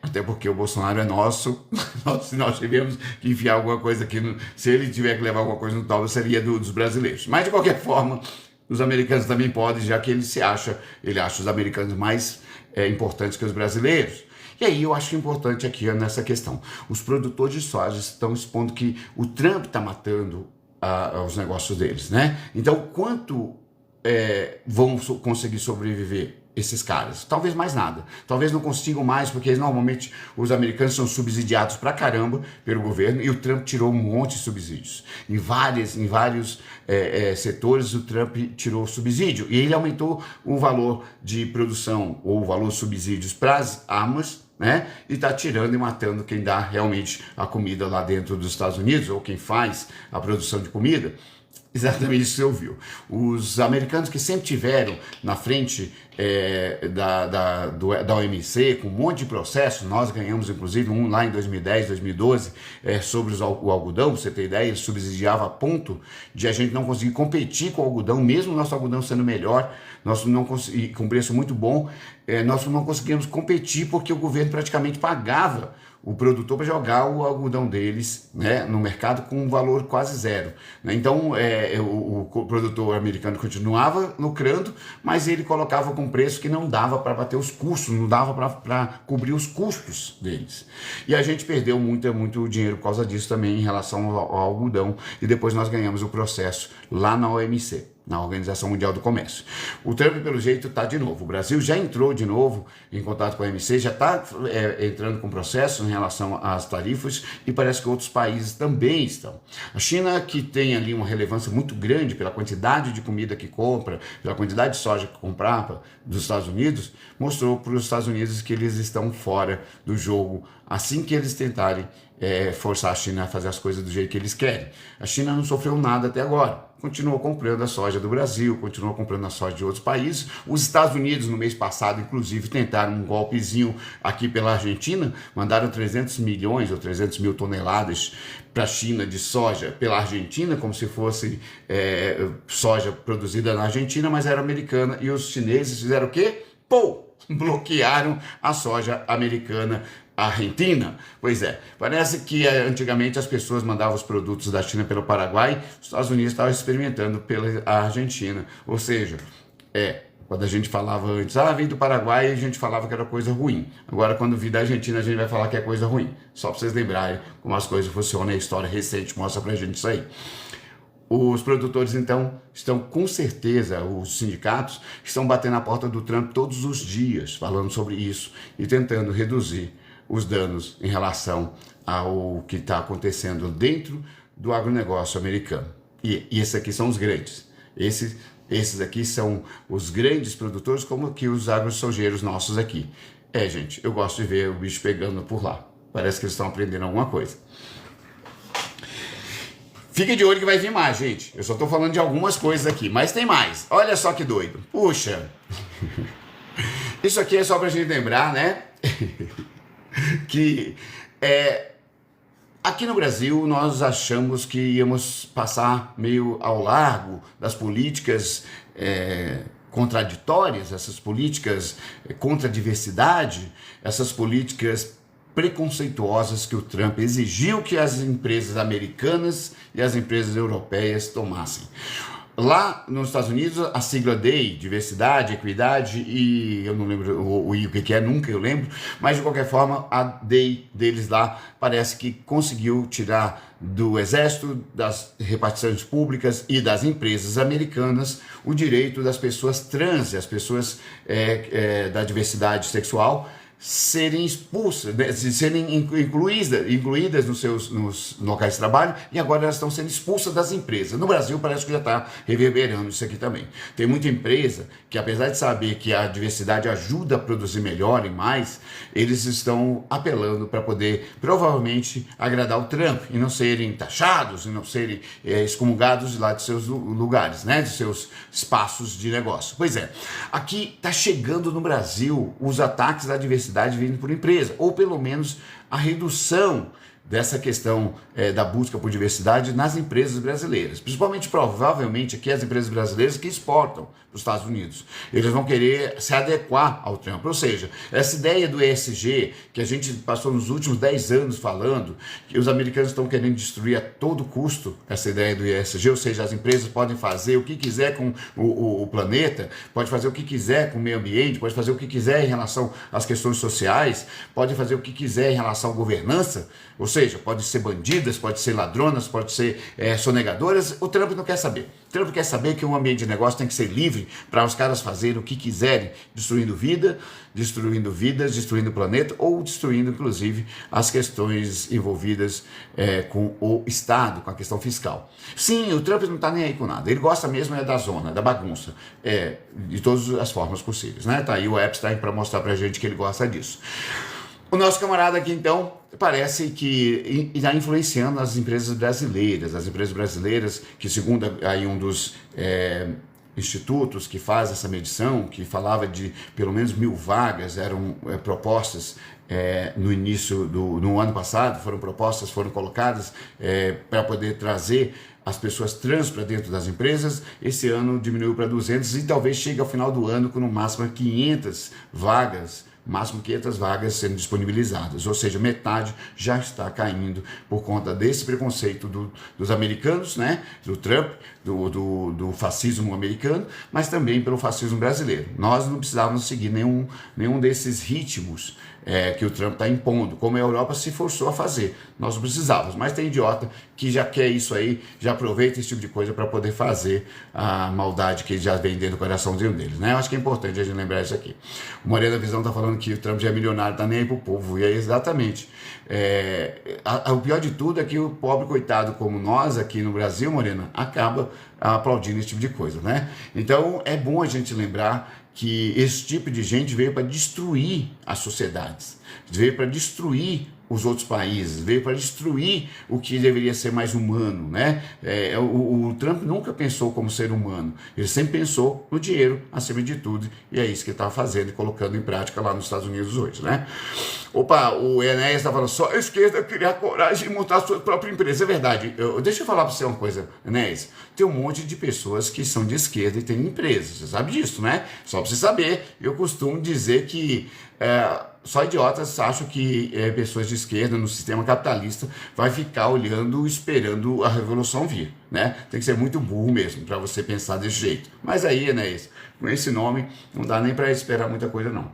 Até porque o Bolsonaro é nosso, se nós tivermos que enfiar alguma coisa aqui, se ele tiver que levar alguma coisa no toba, seria dos brasileiros. Mas, de qualquer forma, os americanos também podem, já que ele acha os americanos mais importantes que os brasileiros. E aí eu acho importante aqui nessa questão, os produtores de soja estão expondo que o Trump está matando os negócios deles, né? Então, quanto vão conseguir sobreviver esses caras? Talvez mais nada. Talvez não consigam mais, porque normalmente os americanos são subsidiados pra caramba pelo governo, e o Trump tirou um monte de subsídios. Em vários setores o Trump tirou subsídio, e ele aumentou o valor de produção, ou o valor de subsídios para as armas, né? E está tirando e matando quem dá realmente a comida lá dentro dos Estados Unidos, ou quem faz a produção de comida. Exatamente isso que você ouviu. Os americanos que sempre tiveram na frente da OMC, com um monte de processos, nós ganhamos inclusive um lá em 2010, 2012, sobre o algodão, pra você ter ideia, ele subsidiava a ponto de a gente não conseguir competir com o algodão, mesmo o nosso algodão sendo melhor, com preço muito bom, nós não conseguíamos competir porque o governo praticamente pagava o produtor para jogar o algodão deles, né, no mercado com um valor quase zero, né? Então o produtor americano continuava lucrando, mas ele colocava com preço que não dava para bater os custos, não dava para cobrir os custos deles. E a gente perdeu muito dinheiro por causa disso também em relação ao algodão, e depois nós ganhamos o processo lá na OMC, na Organização Mundial do Comércio. O Trump, pelo jeito, está de novo. O Brasil já entrou de novo em contato com a OMC, já está entrando com processo em relação às tarifas, e parece que outros países também estão. A China, que tem ali uma relevância muito grande pela quantidade de comida que compra, pela quantidade de soja que comprava dos Estados Unidos, mostrou para os Estados Unidos que eles estão fora do jogo assim que eles tentarem forçar a China a fazer as coisas do jeito que eles querem. A China não sofreu nada até agora. Continuou comprando a soja do Brasil, continuou comprando a soja de outros países. Os Estados Unidos, no mês passado, inclusive, tentaram um golpezinho aqui pela Argentina, mandaram 300 milhões ou 300 mil toneladas para a China de soja pela Argentina, como se fosse soja produzida na Argentina, mas era americana, e os chineses fizeram o quê? Bloquearam a soja americana argentina. Pois é, parece que antigamente as pessoas mandavam os produtos da China pelo Paraguai, os Estados Unidos estavam experimentando pela Argentina, ou seja, quando a gente falava antes, vem do Paraguai, a gente falava que era coisa ruim. Agora, quando vir da Argentina, a gente vai falar que é coisa ruim. Só para vocês lembrarem como as coisas funcionam, a história recente mostra pra gente isso aí. Os produtores, então, estão com certeza, os sindicatos, estão batendo na porta do Trump todos os dias, falando sobre isso e tentando reduzir os danos em relação ao que está acontecendo dentro do agronegócio americano. E esses aqui são os grandes. Esses aqui são os grandes produtores, como que os agrosojeiros nossos aqui. Gente, eu gosto de ver o bicho pegando por lá. Parece que eles estão aprendendo alguma coisa. Fique de olho que vai vir mais, gente. Eu só estou falando de algumas coisas aqui, mas tem mais. Olha só que doido. Puxa. Isso aqui é só pra gente lembrar, né? Que aqui no Brasil nós achamos que íamos passar meio ao largo das políticas contraditórias, essas políticas contra a diversidade, essas políticas preconceituosas que o Trump exigiu que as empresas americanas e as empresas europeias tomassem. Lá nos Estados Unidos, a sigla DEI, diversidade, equidade e eu não lembro o que é, nunca eu lembro, mas de qualquer forma a DEI deles lá parece que conseguiu tirar do exército, das repartições públicas e das empresas americanas o direito das pessoas trans, as pessoas da diversidade sexual, serem expulsas, serem incluídas nos locais de trabalho, e agora elas estão sendo expulsas das empresas. No Brasil parece que já está reverberando isso aqui também. Tem muita empresa que, apesar de saber que a diversidade ajuda a produzir melhor e mais, eles estão apelando para poder provavelmente agradar o Trump e não serem taxados, e não serem excomungados de lá de seus lugares, né, de seus espaços de negócio. Pois é, aqui está chegando no Brasil os ataques à diversidade vindo por empresa, ou pelo menos a redução dessa questão da busca por diversidade nas empresas brasileiras, principalmente, provavelmente, aqui as empresas brasileiras que exportam para os Estados Unidos. Eles vão querer se adequar ao Trump, ou seja, essa ideia do ESG, que a gente passou nos últimos 10 anos falando, que os americanos estão querendo destruir a todo custo essa ideia do ESG, ou seja, as empresas podem fazer o que quiser com o planeta, pode fazer o que quiser com o meio ambiente, pode fazer o que quiser em relação às questões sociais, pode fazer o que quiser em relação à governança, ou seja, pode ser bandidas, pode ser ladronas, pode ser sonegadoras. O Trump não quer saber. O Trump quer saber que um ambiente de negócio tem que ser livre para os caras fazerem o que quiserem, destruindo vidas, destruindo o planeta ou destruindo, inclusive, as questões envolvidas com o Estado, com a questão fiscal. Sim, o Trump não está nem aí com nada. Ele gosta mesmo da zona, da bagunça, de todas as formas possíveis, né? Tá aí o Epstein para mostrar para a gente que ele gosta disso. O nosso camarada aqui, então, parece que está influenciando as empresas brasileiras que, segundo aí um dos institutos que faz essa medição, que falava de pelo menos 1.000 vagas, eram propostas no início no ano passado, foram colocadas para poder trazer as pessoas trans para dentro das empresas. Esse ano diminuiu para 200 e talvez chegue ao final do ano com no máximo 500 vagas, sendo disponibilizadas, ou seja, metade já está caindo por conta desse preconceito dos americanos, né, do Trump, do fascismo americano, mas também pelo fascismo brasileiro. Nós não precisávamos seguir nenhum desses ritmos que o Trump está impondo, como a Europa se forçou a fazer. Nós não precisávamos, mas tem idiota que já quer isso aí, já aproveita esse tipo de coisa para poder fazer a maldade que já vem dentro do coraçãozinho deles, né? Eu acho que é importante a gente lembrar isso aqui. O Moreira da Visão está falando que o Trump já é milionário, tá nem aí pro povo, e é exatamente. O pior de tudo é que o pobre coitado como nós aqui no Brasil, Morena, acaba aplaudindo esse tipo de coisa, né? Então é bom a gente lembrar que esse tipo de gente veio para destruir as sociedades, veio para destruir os outros países, veio para destruir o que deveria ser mais humano, né? O Trump nunca pensou como ser humano, ele sempre pensou no dinheiro acima de tudo, e é isso que ele está fazendo e colocando em prática lá nos Estados Unidos hoje, né? Opa, o Enéas está falando, só a esquerda criar coragem de montar a sua própria empresa. É verdade. Deixa eu falar para você uma coisa, Enéas, tem um monte de pessoas que são de esquerda e têm empresas, você sabe disso, né? Só para você saber, eu costumo dizer que só idiotas acham que pessoas de esquerda no sistema capitalista vai ficar olhando, esperando a revolução vir, né? Tem que ser muito burro mesmo para você pensar desse jeito. Mas aí, Enéas, com esse nome, não dá nem para esperar muita coisa, não.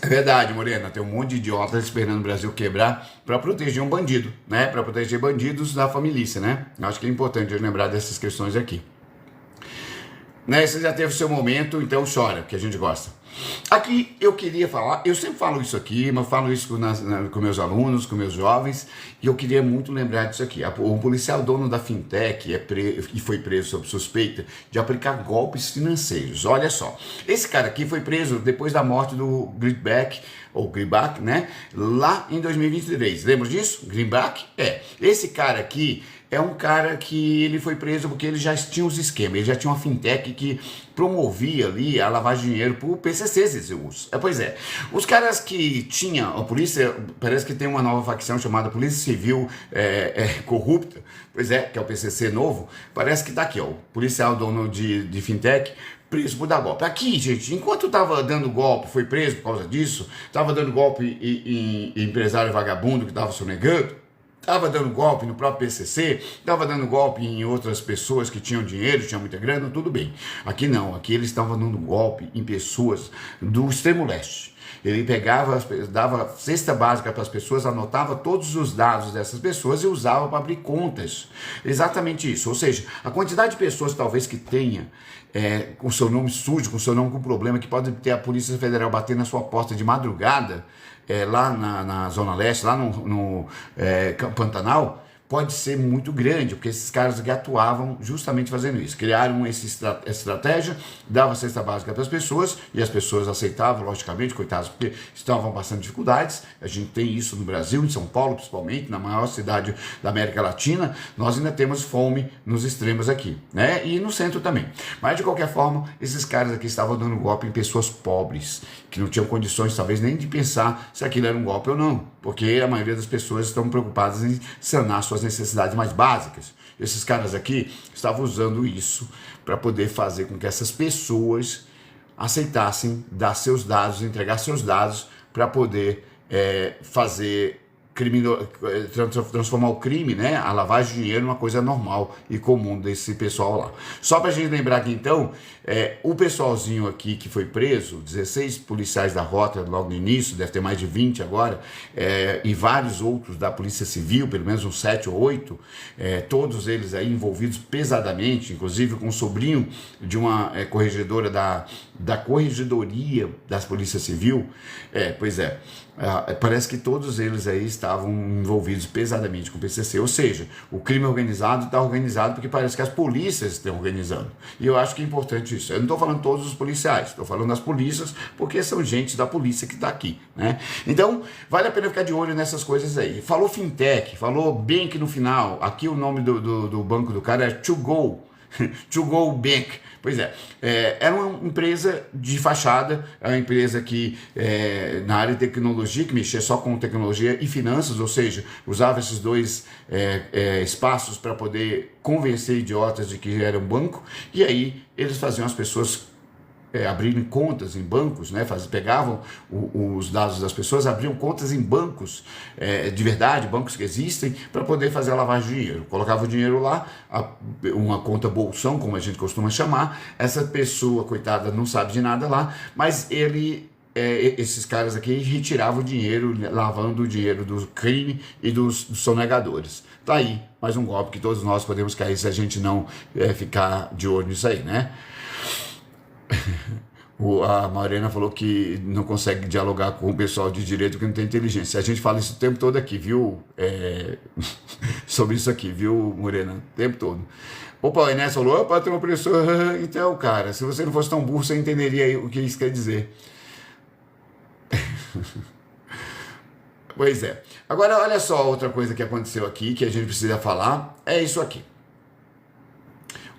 É verdade, Morena, tem um monte de idiotas esperando o Brasil quebrar para proteger um bandido, né? Para proteger bandidos da família, né? Eu acho que é importante eu lembrar dessas questões aqui. Né? Você já teve o seu momento, então chora, que a gente gosta. Aqui eu queria falar, eu sempre falo isso aqui, mas falo isso com meus alunos, com meus jovens, e eu queria muito lembrar disso aqui. O policial dono da fintech e foi preso sob suspeita de aplicar golpes financeiros. Olha só, esse cara aqui foi preso depois da morte do Greenback, ou Greenback, né? Lá em 2023. Lembra disso? Greenback? Esse cara aqui é um cara que ele foi preso porque ele já tinha os esquemas, ele já tinha uma fintech que promovia ali a lavagem de dinheiro para o PCC, pois é, os caras que tinham, a polícia, parece que tem uma nova facção chamada Polícia Civil Corrupta, pois é, que é o PCC novo, parece que tá aqui, ó, o policial dono de fintech, preso por dar golpe. Aqui, gente, enquanto estava dando golpe, foi preso por causa disso, estava dando golpe em empresário vagabundo que estava sonegando, estava dando golpe no próprio PCC, estava dando golpe em outras pessoas que tinham dinheiro, tinham muita grana, tudo bem. Aqui não, aqui eles estavam dando golpe em pessoas do extremo leste. Ele pegava, dava cesta básica para as pessoas, anotava todos os dados dessas pessoas e usava para abrir contas. Exatamente isso. Ou seja, a quantidade de pessoas talvez que tenha com seu nome sujo, com seu nome com problema, que pode ter a Polícia Federal bater na sua porta de madrugada, lá na Zona Leste, lá no Pantanal, pode ser muito grande, porque esses caras que atuavam justamente fazendo isso. Criaram essa estratégia, dava cesta básica para as pessoas, e as pessoas aceitavam, logicamente, coitados, porque estavam passando dificuldades. A gente tem isso no Brasil, em São Paulo principalmente, na maior cidade da América Latina, nós ainda temos fome nos extremos aqui, né? E no centro também. Mas, de qualquer forma, esses caras aqui estavam dando golpe em pessoas pobres, que não tinham condições, talvez, nem de pensar se aquilo era um golpe ou não, porque a maioria das pessoas estão preocupadas em sanar suas necessidades mais básicas. Esses caras aqui estavam usando isso para poder fazer com que essas pessoas aceitassem dar seus dados, entregar seus dados para poder transformar o crime, né, a lavagem de dinheiro, numa coisa normal e comum desse pessoal lá. Só para a gente lembrar aqui então, o pessoalzinho aqui que foi preso, 16 policiais da rota logo no início, deve ter mais de 20 agora, e vários outros da Polícia Civil, pelo menos uns 7 ou 8, todos eles aí envolvidos pesadamente, inclusive com o sobrinho de uma corregedora da Corregedoria das Polícia Civil, parece que todos eles aí estavam envolvidos pesadamente com o PCC, ou seja, o crime organizado está organizado porque parece que as polícias estão organizando, e eu acho que é importante isso. Eu não estou falando todos os policiais, estou falando das polícias, porque são gente da polícia que está aqui, né? Então, vale a pena ficar de olho nessas coisas aí. Falou fintech, falou bank no final, aqui o nome do banco do cara é To Go Bank. Pois era uma empresa de fachada, é uma empresa que na área de tecnologia, que mexia só com tecnologia e finanças, ou seja, usava esses dois espaços para poder convencer idiotas de que era um banco, e aí eles faziam as pessoas abrirem contas em bancos, né? Pegavam os dados das pessoas, abriam contas em bancos de verdade, bancos que existem, para poder fazer a lavagem de dinheiro. Colocava o dinheiro lá, uma conta bolsão, como a gente costuma chamar, essa pessoa, coitada, não sabe de nada lá, mas esses caras aqui retiravam o dinheiro, lavando o dinheiro do crime e dos sonegadores. Tá aí, mais um golpe que todos nós podemos cair se a gente não ficar de olho nisso aí, né? A Mariana falou que não consegue dialogar com o pessoal de direito porque não tem inteligência. A gente fala isso o tempo todo aqui, viu? Sobre isso aqui, viu, Morena? O tempo todo. Opa, a Inés falou, opa, tem uma pessoa. Então, cara, se você não fosse tão burro, você entenderia o que isso quer dizer. Pois é. Agora, olha só outra coisa que aconteceu aqui, que a gente precisa falar, é isso aqui.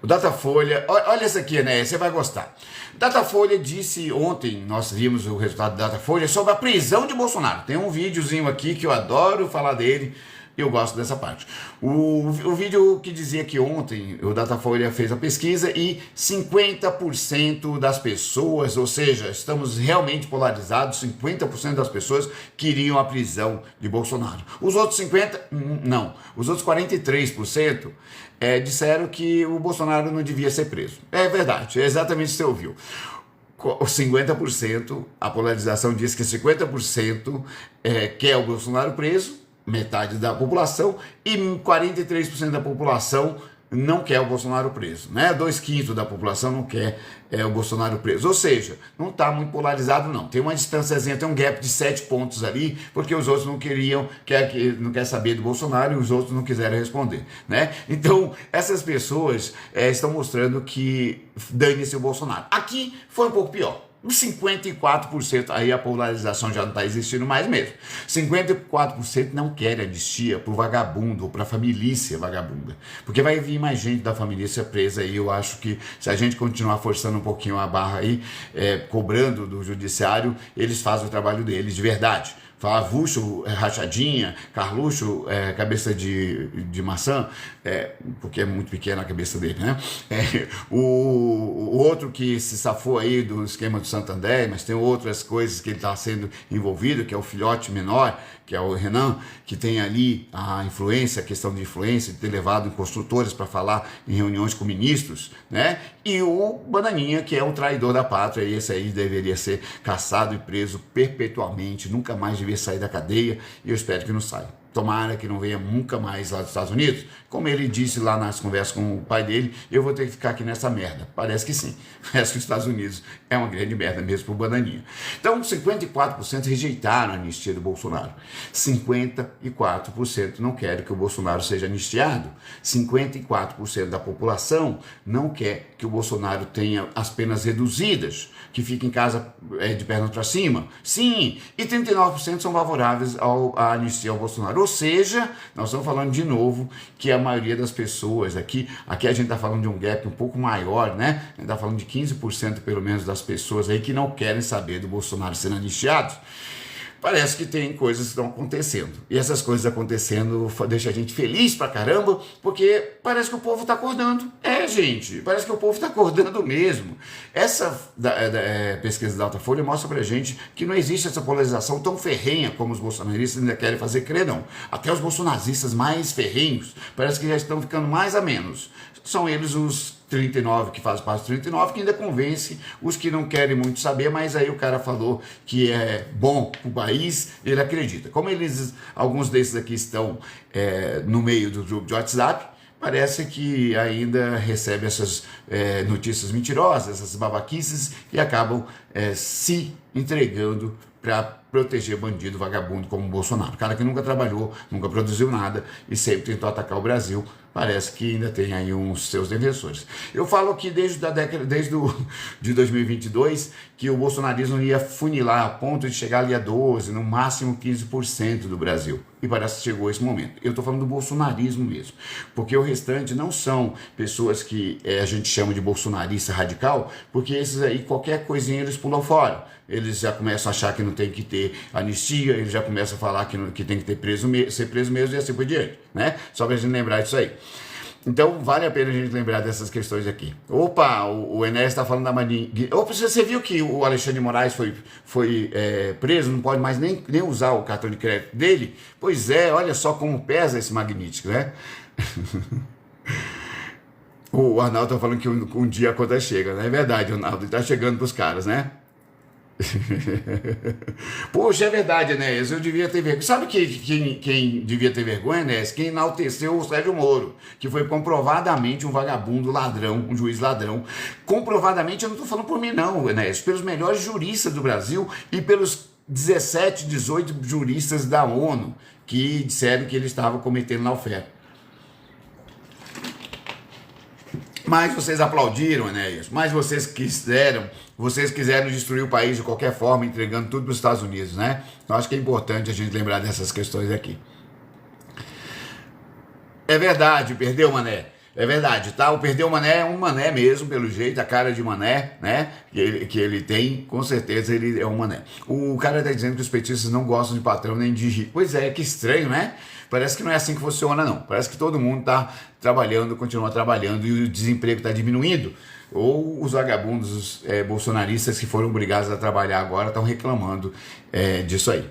O Datafolha, olha essa aqui, né? Você vai gostar. Datafolha disse ontem, nós vimos o resultado do Datafolha sobre a prisão de Bolsonaro. Tem um videozinho aqui que eu adoro falar dele, eu gosto dessa parte. O vídeo que dizia que ontem o Datafolha fez a pesquisa e 50% das pessoas, ou seja, estamos realmente polarizados, 50% das pessoas queriam a prisão de Bolsonaro. Os outros 50%, não. Os outros 43% disseram que o Bolsonaro não devia ser preso. É verdade, é exatamente o que você ouviu. os 50%, a polarização diz que 50% quer o Bolsonaro preso, metade da população, e 43% da população não quer o Bolsonaro preso, né? 2/5 da população não quer o Bolsonaro preso. Ou seja, não está muito polarizado, não. Tem uma distânciazinha, tem um gap de 7 pontos ali, porque os outros não queriam, não quer saber do Bolsonaro e os outros não quiseram responder, né? Então, essas pessoas estão mostrando que dane-se o Bolsonaro. Aqui foi um pouco pior. 54%, aí a polarização já não está existindo mais mesmo. 54% não quer anistia para o vagabundo ou para a família vagabunda. Porque vai vir mais gente da família presa aí. Eu acho que se a gente continuar forçando um pouquinho a barra aí, cobrando do judiciário, eles fazem o trabalho deles de verdade. Flavucho, rachadinha, Carluxo, cabeça de maçã, porque é muito pequena a cabeça dele, né? O outro que se safou aí do esquema do Santander, mas tem outras coisas que ele está sendo envolvido, que é o filhote menor, que é o Renan, que tem ali a influência, a questão de influência, de ter levado construtores para falar em reuniões com ministros, né? E o Bananinha, que é o traidor da pátria, e esse aí deveria ser caçado e preso perpetuamente, nunca mais devia sair da cadeia, e eu espero que não saia. Tomara que não venha nunca mais lá dos Estados Unidos. Como ele disse lá nas conversas com o pai dele, eu vou ter que ficar aqui nessa merda. Parece que sim. Parece que os Estados Unidos é uma grande merda mesmo pro Bananinha. Então, 54% rejeitaram a anistia do Bolsonaro. 54% não querem que o Bolsonaro seja anistiado. 54% da população não quer que o Bolsonaro tenha as penas reduzidas, que fique em casa de pernas para cima. Sim, e 39% são favoráveis à anistia ao Bolsonaro. Ou seja, nós estamos falando de novo que a maioria das pessoas aqui a gente está falando de um gap um pouco maior, né? A gente está falando de 15% pelo menos das pessoas aí que não querem saber do Bolsonaro sendo anistiado. Parece que tem coisas que estão acontecendo. E essas coisas acontecendo deixa a gente feliz pra caramba, porque parece que o povo tá acordando. Gente, parece que o povo tá acordando mesmo. Essa pesquisa da Datafolha mostra pra gente que não existe essa polarização tão ferrenha como os bolsonaristas ainda querem fazer crer, não. Até os bolsonaristas mais ferrenhos parece que já estão ficando mais a menos. São eles os 39 que fazem parte dos 39 que ainda convence os que não querem muito saber, mas aí o cara falou que é bom para o país, ele acredita. Como alguns desses aqui estão no meio do grupo de WhatsApp, parece que ainda recebe essas notícias mentirosas, essas babaquices e acabam se entregando para proteger bandido, vagabundo como o Bolsonaro. O cara que nunca trabalhou, nunca produziu nada e sempre tentou atacar o Brasil, parece que ainda tem aí uns seus defensores. Eu falo aqui desde de 2022 que o bolsonarismo ia funilar a ponto de chegar ali a 12%, no máximo 15% do Brasil. E parece que chegou esse momento. Eu estou falando do bolsonarismo mesmo, porque o restante não são pessoas que a gente chama de bolsonarista radical, porque esses aí, qualquer coisinha eles pulam fora. Eles já começam a achar que não tem que ter anistia, eles já começam a falar que tem que ser preso mesmo e assim por diante, né? Só pra gente lembrar disso aí. Então, vale a pena a gente lembrar dessas questões aqui. Opa, o Enéas está falando da Marinha. Opa, você viu que o Alexandre de Moraes foi preso, não pode mais nem usar o cartão de crédito dele? Pois é, olha só como pesa esse magnífico, né? O Arnaldo está falando que um dia a conta chega, não é verdade, Arnaldo? Está chegando para os caras, né? Poxa, é verdade, Enéas, eu devia ter vergonha. Sabe quem devia ter vergonha, Enéas? Quem enalteceu o Sérgio Moro, que foi comprovadamente um vagabundo ladrão, um juiz ladrão. Comprovadamente, eu não estou falando por mim não, Enéas, pelos melhores juristas do Brasil e pelos 17, 18 juristas da ONU que disseram que ele estava cometendo lawfare. Mas vocês aplaudiram, Enéas, mas vocês quiseram destruir o país de qualquer forma, entregando tudo para os Estados Unidos, né? Eu acho que é importante a gente lembrar dessas questões aqui. É verdade, perdeu o Mané. É verdade, tá? O Perdeu o Mané é um mané mesmo, pelo jeito, a cara de mané, né? Que ele tem, com certeza ele é um mané. O cara tá dizendo que os petistas não gostam de patrão nem de rico. Pois é, que estranho, né? Parece que não é assim que funciona, não. Parece que todo mundo tá trabalhando, continua trabalhando e o desemprego tá diminuindo. Ou os vagabundos bolsonaristas que foram obrigados a trabalhar agora estão reclamando disso aí.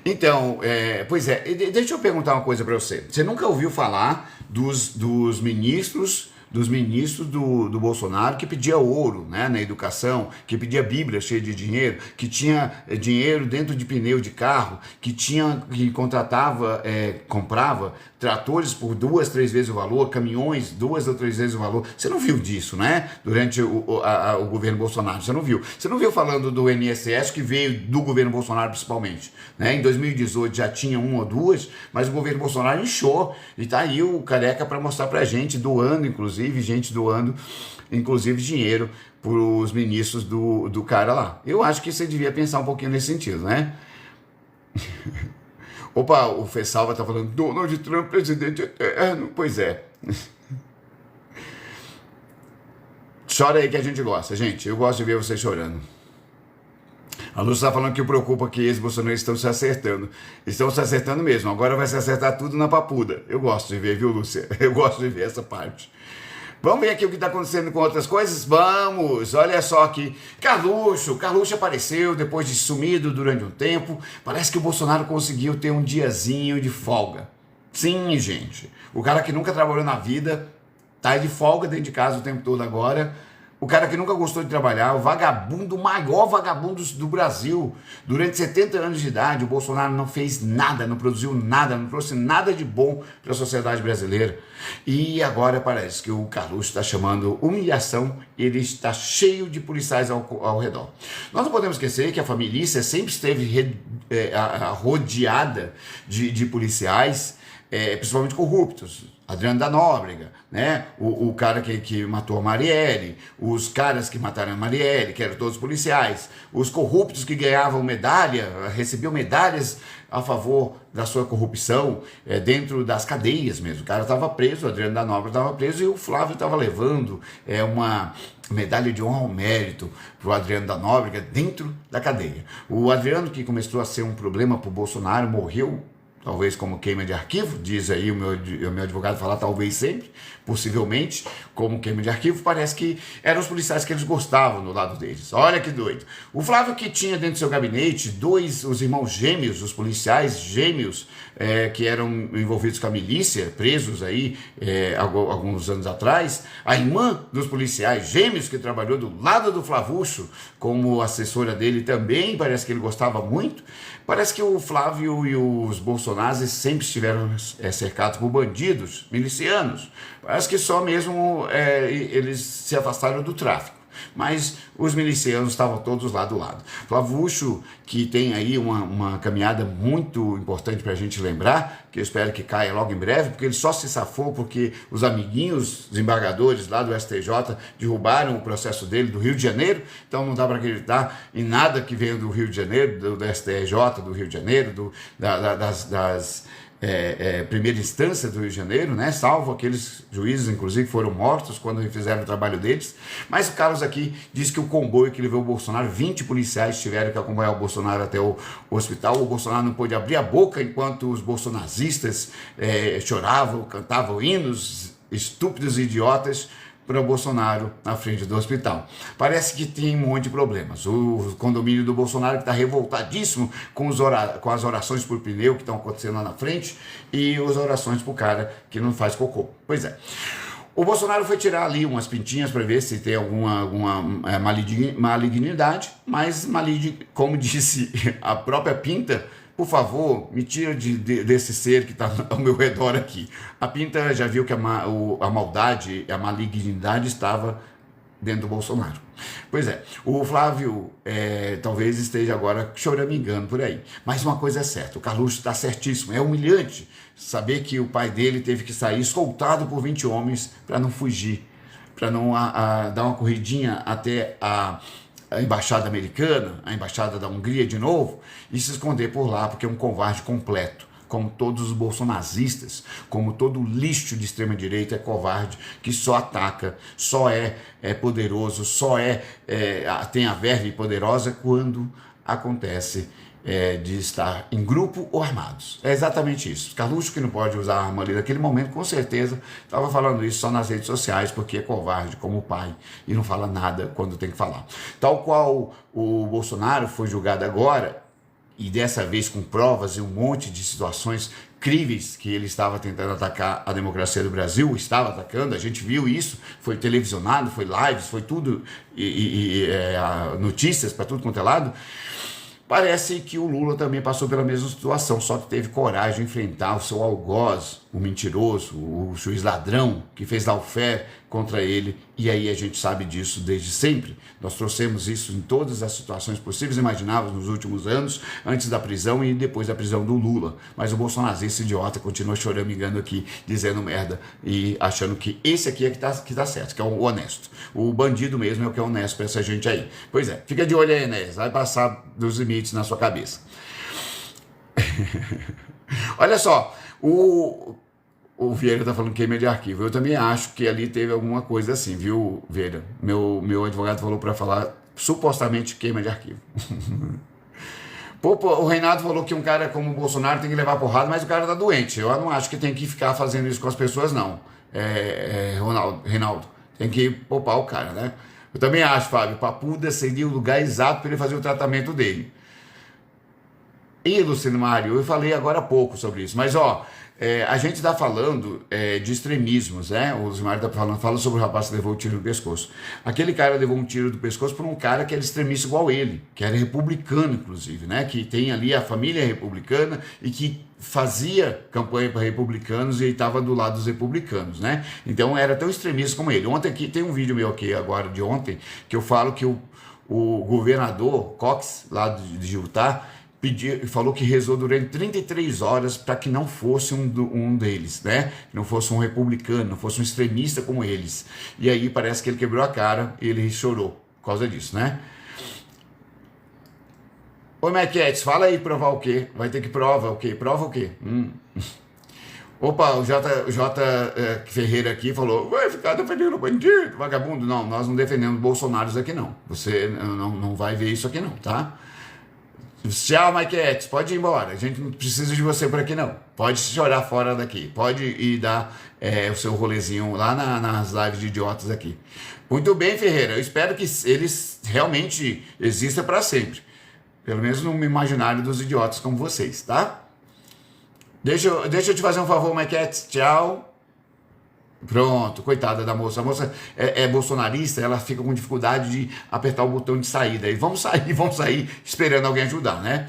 Então, pois é, deixa eu perguntar uma coisa para você. Você nunca ouviu falar dos ministros dos ministros do Bolsonaro que pedia ouro, né, na educação, que pedia Bíblia cheia de dinheiro, que tinha dinheiro dentro de pneu de carro, que contratava, comprava tratores por 2, 3 vezes o valor, caminhões 2 ou 3 vezes o valor. Você não viu disso, né? Durante o governo Bolsonaro, você não viu. Você não viu falando do INSS, que veio do governo Bolsonaro principalmente, né? Em 2018 já tinha 1 ou 2, mas o governo Bolsonaro inchou, e tá aí o Careca para mostrar pra gente, doando, inclusive, gente doando, inclusive dinheiro para os ministros do cara lá. Eu acho que você devia pensar um pouquinho nesse sentido, né? Opa, o Fessalva tá falando, Donald Trump, presidente eterno. Pois é. Chora aí que a gente gosta, gente. Eu gosto de ver vocês chorando. A Lúcia está falando que o preocupa que ex-bolsonaristas estão se acertando. Estão se acertando mesmo. Agora vai se acertar tudo na papuda. Eu gosto de ver, viu, Lúcia? Eu gosto de ver essa parte. Vamos ver aqui o que está acontecendo com outras coisas? Vamos! Olha só aqui. Carluxo apareceu depois de sumido durante um tempo. Parece que o Bolsonaro conseguiu ter um diazinho de folga. Sim, gente. O cara que nunca trabalhou na vida tá de folga dentro de casa o tempo todo agora. O cara que nunca gostou de trabalhar, o vagabundo, o maior vagabundo do Brasil. Durante 70 anos de idade, o Bolsonaro não fez nada, não produziu nada, não trouxe nada de bom para a sociedade brasileira. E agora parece que o Carluxo está chamando humilhação, ele está cheio de policiais ao redor. Nós não podemos esquecer que a família sempre esteve rodeada de policiais, principalmente corruptos. Adriano da Nóbrega, né? O cara que matou a Marielle, os caras que mataram a Marielle, que eram todos policiais, os corruptos que ganhavam medalha, recebiam medalhas a favor da sua corrupção dentro das cadeias mesmo. O cara estava preso, o Adriano da Nóbrega estava preso e o Flávio estava levando uma medalha de honra ao mérito para o Adriano da Nóbrega dentro da cadeia. O Adriano, que começou a ser um problema para o Bolsonaro, morreu talvez como queima de arquivo, diz aí o meu advogado, fala talvez sempre, possivelmente, como queima de arquivo. Parece que eram os policiais que eles gostavam do lado deles. Olha que doido. O Flávio, que tinha dentro do seu gabinete os irmãos gêmeos, os policiais gêmeos, que eram envolvidos com a milícia, presos aí alguns anos atrás, a irmã dos policiais gêmeos que trabalhou do lado do Flavucho como assessora dele também, parece que ele gostava muito. Parece que o Flávio e os bolsonaros sempre estiveram cercados por bandidos, milicianos. Parece que só mesmo eles se afastaram do tráfico. Mas os milicianos estavam todos lá do lado. Flavucho, que tem aí uma caminhada muito importante para a gente lembrar, que eu espero que caia logo em breve, porque ele só se safou porque os amiguinhos desembargadores lá do STJ derrubaram o processo dele do Rio de Janeiro, então não dá para acreditar em nada que venha do Rio de Janeiro, do STJ do Rio de Janeiro, das primeira instância do Rio de Janeiro, né? Salvo aqueles juízes, inclusive, que foram mortos quando fizeram o trabalho deles. Mas o Carlos aqui diz que o comboio que levou o Bolsonaro, 20 policiais tiveram que acompanhar o Bolsonaro até o hospital. O Bolsonaro não pôde abrir a boca enquanto os bolsonaristas choravam, cantavam hinos estúpidos e idiotas para o Bolsonaro na frente do hospital. Parece que tem um monte de problemas. O condomínio do Bolsonaro está revoltadíssimo com as orações por pneu que estão acontecendo lá na frente e as orações para o cara que não faz cocô. Pois é. O Bolsonaro foi tirar ali umas pintinhas para ver se tem alguma malignidade, mas como disse a própria Pinta, por favor, me tira desse ser que está ao meu redor aqui. A Pinta já viu que a maldade, a malignidade estava dentro do Bolsonaro. Pois é, o Flávio talvez esteja agora choramingando por aí. Mas uma coisa é certa, o Carluxo está certíssimo. É humilhante saber que o pai dele teve que sair escoltado por 20 homens para não fugir, para não dar uma corridinha até a embaixada americana, a embaixada da Hungria de novo, e se esconder por lá, porque é um covarde completo, como todos os bolsonaristas, como todo lixo de extrema-direita é covarde, que só ataca, só é poderoso, tem a verve poderosa quando acontece de estar em grupo ou armados. É exatamente isso. Carluxo, que não pode usar a arma ali naquele momento, com certeza estava falando isso só nas redes sociais, porque é covarde como o pai e não fala nada quando tem que falar. Tal qual o Bolsonaro foi julgado agora, e dessa vez com provas e um monte de situações críveis que ele estava tentando atacar a democracia do Brasil, estava atacando, a gente viu isso, foi televisionado, foi lives, foi tudo, notícias para tudo quanto é lado. Parece que o Lula também passou pela mesma situação, só que teve coragem de enfrentar o seu algoz, o mentiroso, o juiz ladrão, que fez lawfare contra ele, e aí a gente sabe disso desde sempre. Nós trouxemos isso em todas as situações possíveis e imagináveis nos últimos anos, antes da prisão e depois da prisão do Lula. Mas o Bolsonaro, esse idiota, continua choramingando aqui, dizendo merda e achando que esse aqui é que tá certo, que é o honesto. O bandido mesmo é o que é honesto pra essa gente aí. Pois é, fica de olho aí, Enéas, vai passar dos limites na sua cabeça. Olha só, o Vieira tá falando queima de arquivo. Eu também acho que ali teve alguma coisa assim, viu, Vieira? Meu advogado falou para falar supostamente queima de arquivo. Pô, o Reinaldo falou que um cara como o Bolsonaro tem que levar porrada, mas o cara tá doente. Eu não acho que tem que ficar fazendo isso com as pessoas, não. Reinaldo, tem que poupar o cara, né? Eu também acho, Fábio, Papuda seria o lugar exato para ele fazer o tratamento dele. E, Luciano Mário, eu falei agora há pouco sobre isso, mas ó, a gente está falando de extremismos, né? O Luciano Mário está fala sobre o rapaz que levou o tiro no pescoço. Aquele cara levou um tiro do pescoço por um cara que era extremista igual ele, que era republicano, inclusive, né? Que tem ali a família republicana e que fazia campanha para republicanos e estava do lado dos republicanos, né? Então era tão extremista como ele. Ontem aqui tem um vídeo meu aqui agora de ontem que eu falo que o governador Cox, lá de Utah, falou que rezou durante 33 horas para que não fosse um deles, né? Que não fosse um republicano, não fosse um extremista como eles. E aí parece que ele quebrou a cara e ele chorou por causa disso, né? Oi, Maquetes, fala aí provar o quê? Vai ter que prova o quê? Prova o quê? Opa, o J. Ferreira aqui falou, vai ficar defendendo o bandido, vagabundo. Não, nós não defendemos Bolsonaros aqui não. Você não vai ver isso aqui não, tá? Tchau, Maquetes, pode ir embora. A gente não precisa de você por aqui, não. Pode chorar fora daqui. Pode ir dar o seu rolezinho lá nas lives de idiotas aqui. Muito bem, Ferreira. Eu espero que eles realmente existam para sempre. Pelo menos no imaginário dos idiotas como vocês, tá? Deixa eu te fazer um favor, Maquetes. Tchau. Pronto, coitada da moça. A moça é bolsonarista, ela fica com dificuldade de apertar o botão de saída. E vamos sair esperando alguém ajudar, né?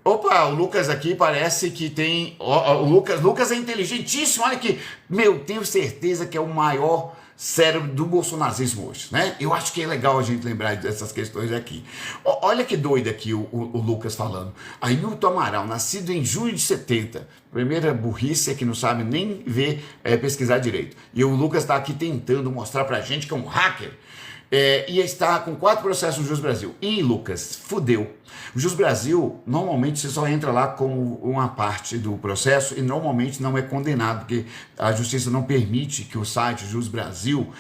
Opa, o Lucas aqui parece que tem... o Lucas é inteligentíssimo, olha aqui. Meu, tenho certeza que é o maior cérebro do bolsonarismo hoje, né? Eu acho que é legal a gente lembrar dessas questões aqui. Olha que doido aqui o Lucas falando. Ailton Amaral, nascido em junho de 70. Primeira burrice é que não sabe nem pesquisar direito. E o Lucas está aqui tentando mostrar pra gente que é um hacker. E está com 4 processos no Jus Brasil. E, Lucas, fudeu. O Jus Brasil, normalmente você só entra lá como uma parte do processo e normalmente não é condenado, porque a justiça não permite que o site Jus Brasil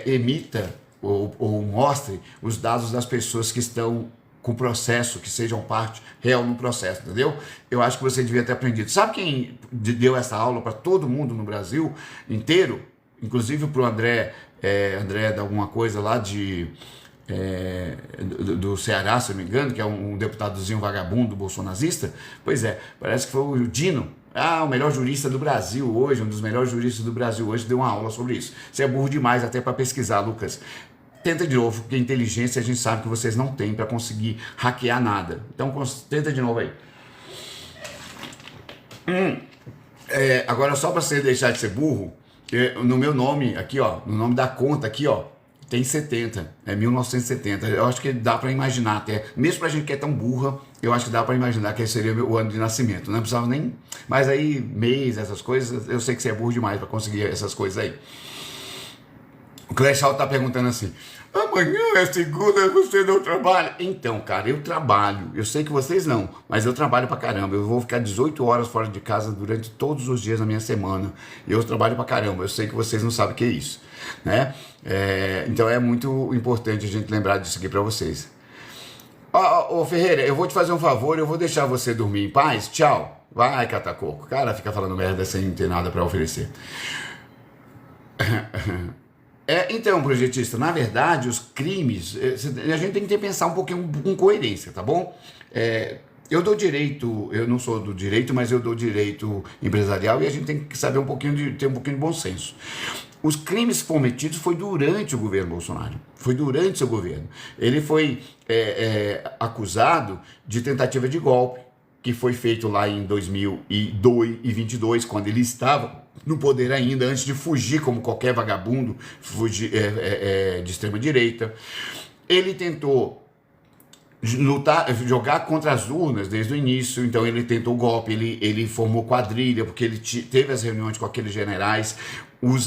emita ou mostre os dados das pessoas que estão com processo, que sejam parte real no processo, entendeu? Eu acho que você devia ter aprendido. Sabe quem deu essa aula para todo mundo no Brasil inteiro? Inclusive para o André de alguma coisa lá do Ceará, se eu não me engano, que é um deputadozinho vagabundo bolsonarista. Pois é, parece que foi o Dino, o melhor jurista do Brasil hoje, um dos melhores juristas do Brasil hoje, deu uma aula sobre isso. Você é burro demais até para pesquisar, Lucas. Tenta de novo, porque inteligência a gente sabe que vocês não têm para conseguir hackear nada. Então tenta de novo aí. Agora só para você deixar de ser burro, no meu nome aqui, ó, no nome da conta aqui, ó, tem 70, 1970. Eu acho que dá para imaginar até, mesmo pra gente que é tão burra, eu acho que dá para imaginar que esse seria o ano de nascimento. Não precisava nem, mas aí mês, essas coisas, eu sei que você é burro demais para conseguir essas coisas aí. O Clash Alto tá perguntando assim, amanhã é segunda, você não trabalha? Então, cara, eu trabalho. Eu sei que vocês não, mas eu trabalho pra caramba. Eu vou ficar 18 horas fora de casa durante todos os dias da minha semana. E eu trabalho pra caramba. Eu sei que vocês não sabem o que é isso, né? Então é muito importante a gente lembrar disso aqui pra vocês. Ô Ferreira, eu vou te fazer um favor, eu vou deixar você dormir em paz. Tchau. Vai, catacoco. Cara, fica falando merda sem ter nada pra oferecer. Então, projetista, na verdade, os crimes, a gente tem que pensar um pouquinho com coerência, tá bom? eu dou direito, eu não sou do direito, mas eu dou direito empresarial e a gente tem que saber ter um pouquinho de bom senso. Os crimes cometidos foi durante o governo Bolsonaro, foi durante seu governo. Ele foi acusado de tentativa de golpe, que foi feito lá em 2022, quando ele estava no poder ainda, antes de fugir como qualquer vagabundo, fugir de extrema direita. Ele tentou jogar contra as urnas desde o início, então ele tentou o golpe, ele formou quadrilha, porque ele teve as reuniões com aqueles generais.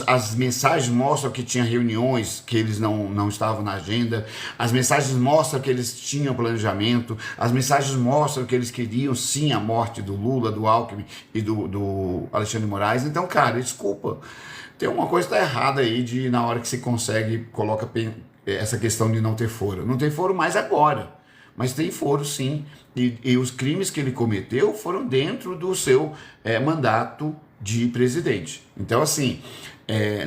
As mensagens mostram que tinha reuniões que eles não estavam na agenda, as mensagens mostram que eles tinham planejamento, as mensagens mostram que eles queriam sim a morte do Lula, do Alckmin e do Alexandre de Moraes. Então, cara, desculpa, tem uma coisa que está errada aí na hora que se consegue, coloca essa questão de não ter foro. Não tem foro mais agora, mas tem foro sim, e os crimes que ele cometeu foram dentro do seu mandato de presidente. Então, assim,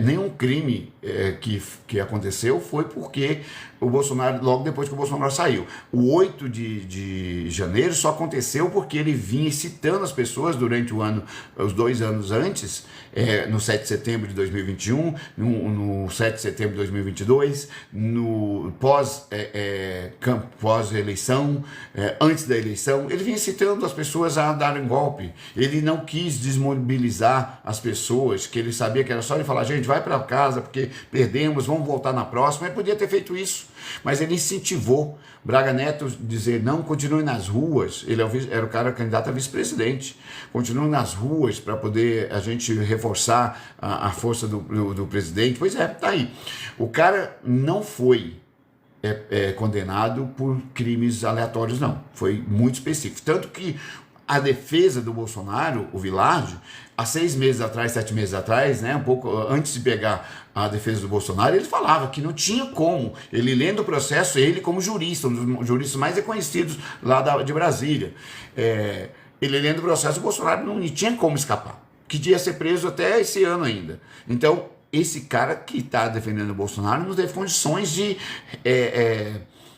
nenhum crime que aconteceu foi porque o Bolsonaro, logo depois que o Bolsonaro saiu. O 8 de janeiro só aconteceu porque ele vinha excitando as pessoas durante o ano, os 2 anos antes, no 7 de setembro de 2021, no 7 de setembro de 2022, no pós-eleição, antes da eleição. Ele vinha excitando as pessoas a darem golpe. Ele não quis desmobilizar as pessoas, que ele sabia que era só ele falar: gente, vai para casa porque perdemos, vamos voltar na próxima. Ele podia ter feito isso, mas ele incentivou Braga Neto dizer: não, continue nas ruas. Ele era o cara candidato a vice-presidente. Continue nas ruas para poder a gente reforçar a força do presidente. Pois é, tá aí. O cara não foi condenado por crimes aleatórios, não. Foi muito específico. Tanto que a defesa do Bolsonaro, o Villard, há 6 meses atrás, 7 meses atrás, né, um pouco antes de pegar a defesa do Bolsonaro, ele falava que não tinha como. Ele lendo o processo, ele como jurista, um dos juristas mais reconhecidos lá de Brasília, ele lendo o processo, o Bolsonaro não tinha como escapar, que ia ser preso até esse ano ainda. Então, esse cara que está defendendo o Bolsonaro não teve condições de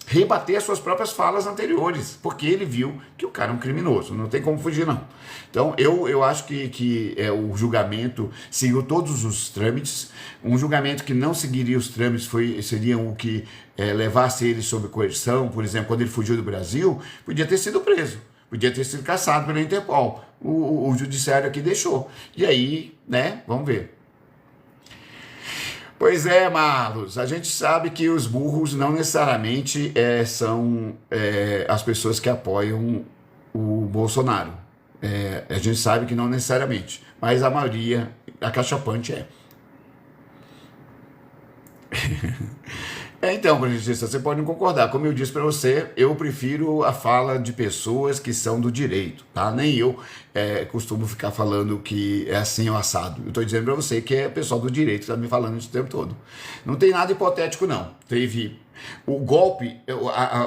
rebater as suas próprias falas anteriores, porque ele viu que o cara é um criminoso, não tem como fugir não. Então eu acho que o julgamento seguiu todos os trâmites. Um julgamento que não seguiria os trâmites seria o que levasse ele sob coerção. Por exemplo, quando ele fugiu do Brasil, podia ter sido preso, podia ter sido caçado pela Interpol. O judiciário aqui deixou. E aí, né, vamos ver. Pois é, Marlos, a gente sabe que os burros não necessariamente são as pessoas que apoiam o Bolsonaro. A gente sabe que não necessariamente, mas a maioria, a cachapante é. Então, Benedita, você pode não concordar. Como eu disse para você, eu prefiro a fala de pessoas que são do direito, tá? Nem eu costumo ficar falando que é assim ou assado. Eu estou dizendo para você que é o pessoal do direito que está me falando isso o tempo todo. Não tem nada hipotético, não. Teve o golpe,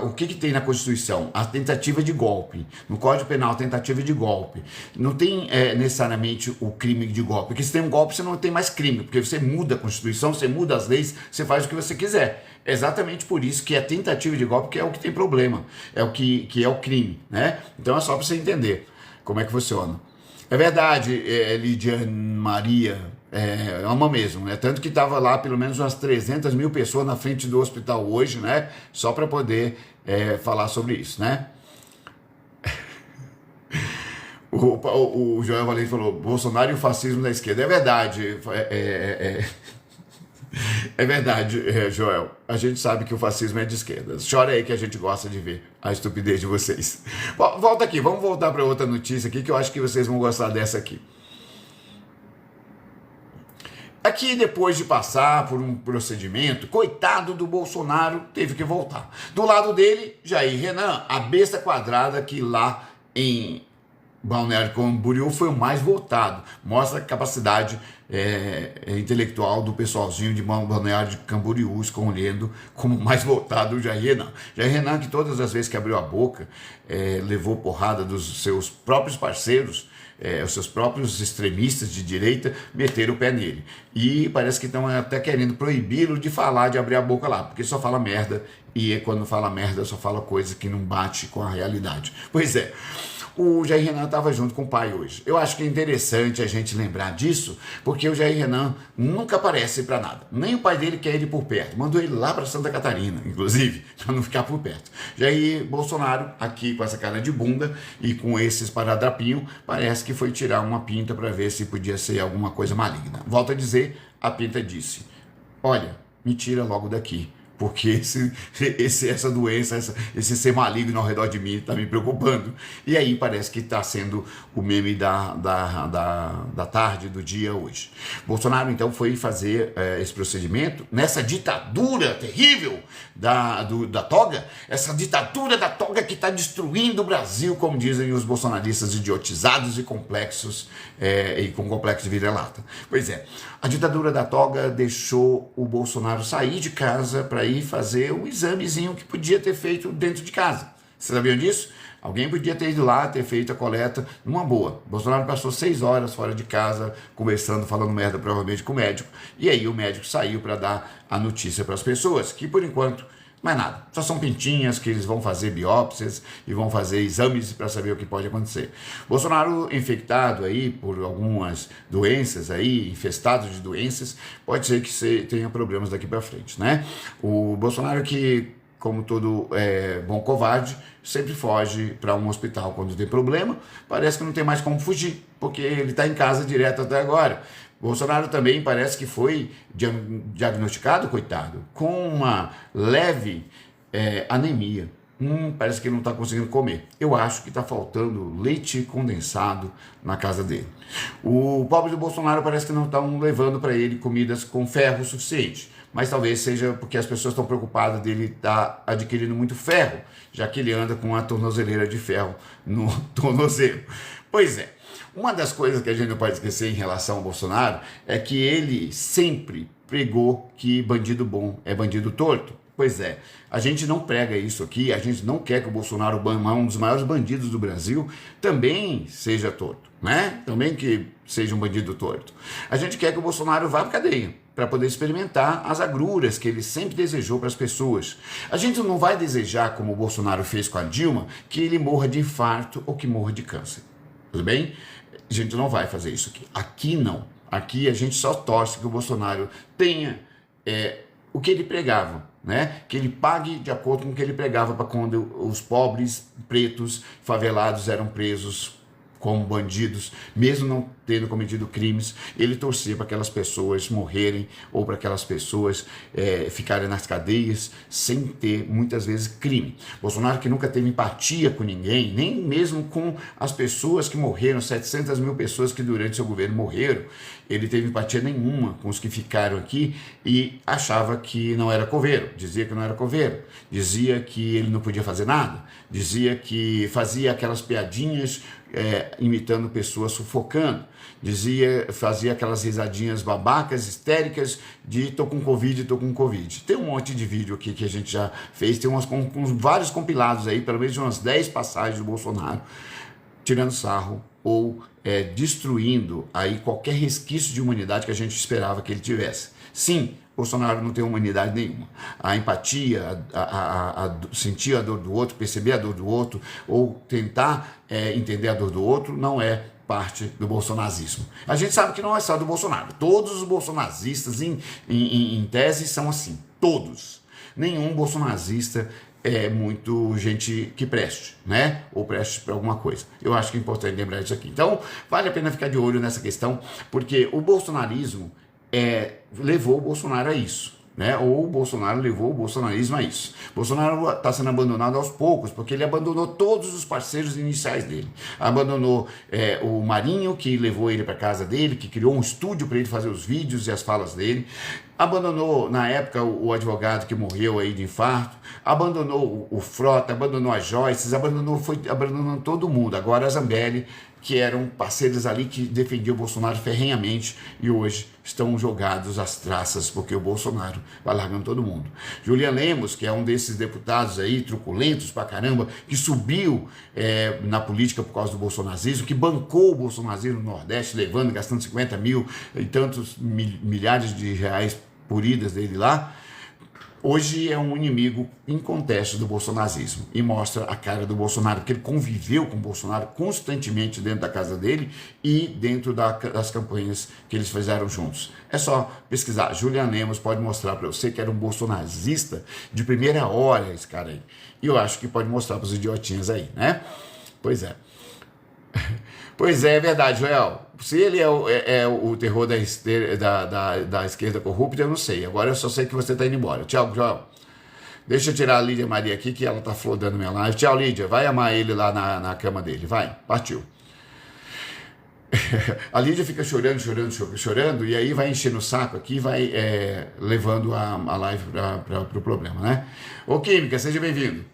o que tem na Constituição? A tentativa de golpe. No Código Penal, tentativa de golpe. Não tem necessariamente o crime de golpe. Porque se tem um golpe, você não tem mais crime. Porque você muda a Constituição, você muda as leis, você faz o que você quiser. É exatamente por isso que a tentativa de golpe que é o que tem problema. É o que é o crime, né? Então é só para você entender como é que funciona. É verdade, Lidiane Maria, ama mesmo, né? Tanto que estava lá pelo menos umas 300 mil pessoas na frente do hospital hoje, né? Só para poder falar sobre isso, né? O Joel Valente falou: Bolsonaro e o fascismo da esquerda. É verdade, é verdade, Joel. A gente sabe que o fascismo é de esquerda. Chora aí que a gente gosta de ver a estupidez de vocês. Bom, volta aqui, vamos voltar para outra notícia aqui que eu acho que vocês vão gostar dessa aqui. Aqui, depois de passar por um procedimento, coitado do Bolsonaro, teve que voltar. Do lado dele, Jair Renan, a besta quadrada que lá em Balneário Camboriú foi o mais votado. Mostra a capacidade intelectual do pessoalzinho de Balneário Camboriú, escolhendo como mais votado o Jair Renan. Jair Renan, que todas as vezes que abriu a boca, levou porrada dos seus próprios parceiros, os seus próprios extremistas de direita meteram o pé nele. E parece que estão até querendo proibi-lo de falar, de abrir a boca lá, porque só fala merda, e quando fala merda só fala coisa que não bate com a realidade. Pois é. O Jair Renan estava junto com o pai hoje. Eu acho que é interessante a gente lembrar disso, porque o Jair Renan nunca aparece para nada. Nem o pai dele quer ele por perto. Mandou ele lá para Santa Catarina, inclusive, para não ficar por perto. Jair Bolsonaro, aqui com essa cara de bunda e com esse esparadrapinho, parece que foi tirar uma pinta para ver se podia ser alguma coisa maligna. Volto a dizer, a pinta disse: olha, me tira logo daqui, porque essa doença, esse ser maligno ao redor de mim está me preocupando. E aí parece que está sendo o meme da tarde, do dia hoje. Bolsonaro então foi fazer esse procedimento nessa ditadura terrível da toga, essa ditadura da toga que está destruindo o Brasil, como dizem os bolsonaristas idiotizados e complexos, e com complexo de vira-lata. Pois é, a ditadura da toga deixou o Bolsonaro sair de casa para ir fazer um examezinho que podia ter feito dentro de casa. Vocês sabiam disso? Alguém podia ter ido lá, ter feito a coleta numa boa. Bolsonaro passou 6 horas fora de casa, conversando, falando merda provavelmente com o médico, e aí o médico saiu para dar a notícia para as pessoas, que por enquanto mais nada, só são pintinhas que eles vão fazer biópsias e vão fazer exames para saber o que pode acontecer. Bolsonaro infectado aí por algumas doenças aí, infestado de doenças, pode ser que tenha problemas daqui para frente, né? O Bolsonaro que, como todo bom covarde, sempre foge para um hospital quando tem problema, parece que não tem mais como fugir, porque ele está em casa direto até agora. Bolsonaro também parece que foi diagnosticado, coitado, com uma leve anemia. Parece que ele não está conseguindo comer. Eu acho que está faltando leite condensado na casa dele. O pobre do Bolsonaro parece que não estão levando para ele comidas com ferro suficiente. Mas talvez seja porque as pessoas estão preocupadas dele estar adquirindo muito ferro, já que ele anda com uma tornozeleira de ferro no tornozelo. Pois é. Uma das coisas que a gente não pode esquecer em relação ao Bolsonaro é que ele sempre pregou que bandido bom é bandido torto. Pois é, a gente não prega isso aqui, a gente não quer que o Bolsonaro, um dos maiores bandidos do Brasil, também seja torto, né? Também que seja um bandido torto. A gente quer que o Bolsonaro vá para a cadeia, para poder experimentar as agruras que ele sempre desejou para as pessoas. A gente não vai desejar, como o Bolsonaro fez com a Dilma, que ele morra de infarto ou que morra de câncer. Tudo bem? A gente não vai fazer isso aqui. Aqui não. Aqui a gente só torce que o Bolsonaro tenha o que ele pregava, né? Que ele pague de acordo com o que ele pregava para quando os pobres, pretos, favelados eram presos como bandidos, mesmo não tendo cometido crimes, ele torcia para aquelas pessoas morrerem ou para aquelas pessoas ficarem nas cadeias sem ter, muitas vezes, crime. Bolsonaro que nunca teve empatia com ninguém, nem mesmo com as pessoas que morreram, 700 mil pessoas que durante seu governo morreram, ele teve empatia nenhuma com os que ficaram aqui e achava que não era coveiro, dizia que não era coveiro, dizia que ele não podia fazer nada, dizia que fazia aquelas piadinhas imitando pessoas sufocando, fazia aquelas risadinhas babacas, histéricas de tô com Covid, tô com Covid. Tem um monte de vídeo aqui que a gente já fez, tem com vários compilados aí, pelo menos umas 10 passagens do Bolsonaro, tirando sarro ou destruindo aí qualquer resquício de humanidade que a gente esperava que ele tivesse. Sim, Bolsonaro não tem humanidade nenhuma. A empatia, sentir a dor do outro, perceber a dor do outro, ou tentar entender a dor do outro, não é parte do bolsonarismo. A gente sabe que não é só do Bolsonaro. Todos os bolsonaristas, em tese, são assim. Todos. Nenhum bolsonarista é muito gente que preste, né? Ou preste para alguma coisa. Eu acho que é importante lembrar isso aqui. Então, vale a pena ficar de olho nessa questão, porque o bolsonarismo levou o Bolsonaro a isso, né? Ou o Bolsonaro levou o bolsonarismo a isso. Bolsonaro está sendo abandonado aos poucos, porque ele abandonou todos os parceiros iniciais dele. Abandonou o Marinho, que levou ele para casa dele, que criou um estúdio para ele fazer os vídeos e as falas dele. Abandonou, na época, o advogado que morreu aí de infarto. Abandonou o Frota, abandonou a Joyce, abandonou todo mundo. Agora a Zambelli, que eram parceiros ali que defendiam o Bolsonaro ferrenhamente e hoje estão jogados às traças porque o Bolsonaro vai largando todo mundo. Julian Lemos, que é um desses deputados aí, truculentos pra caramba, que subiu na política por causa do bolsonarismo, que bancou o bolsonarismo no Nordeste, levando, gastando 50 mil e tantos milhares de reais por idas dele lá, hoje é um inimigo inconteste do bolsonarismo e mostra a cara do Bolsonaro, porque ele conviveu com o Bolsonaro constantemente dentro da casa dele e dentro das campanhas que eles fizeram juntos. É só pesquisar. Julian Lemos pode mostrar para você que era um bolsonarista de primeira hora, esse cara aí. E eu acho que pode mostrar para os idiotinhas aí, né? Pois é. Pois é verdade, Joel. Se ele é o terror da esquerda corrupta, eu não sei. Agora eu só sei que você está indo embora. Tchau, Joel. Deixa eu tirar a Lídia Maria aqui, que ela está flodando minha live. Tchau, Lídia. Vai amar ele lá na cama dele. Vai, partiu. A Lídia fica chorando, e aí vai enchendo o saco aqui, vai levando a live para o problema, né? Ô, Química, seja bem-vindo.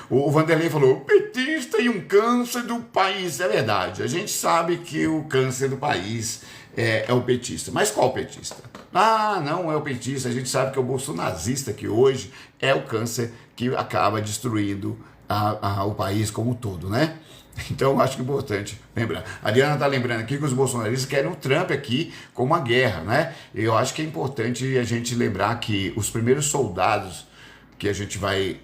O Vanderlei falou, petista e um câncer do país. É verdade, a gente sabe que o câncer do país é o petista. Mas qual petista? Ah, não é o petista, a gente sabe que é o bolsonarista, que hoje é o câncer que acaba destruindo o país como um todo, né? Então, acho que é importante lembrar. A Ariana está lembrando aqui que os bolsonaristas querem o Trump aqui com uma guerra, né? Eu acho que é importante a gente lembrar que os primeiros soldados que a gente vai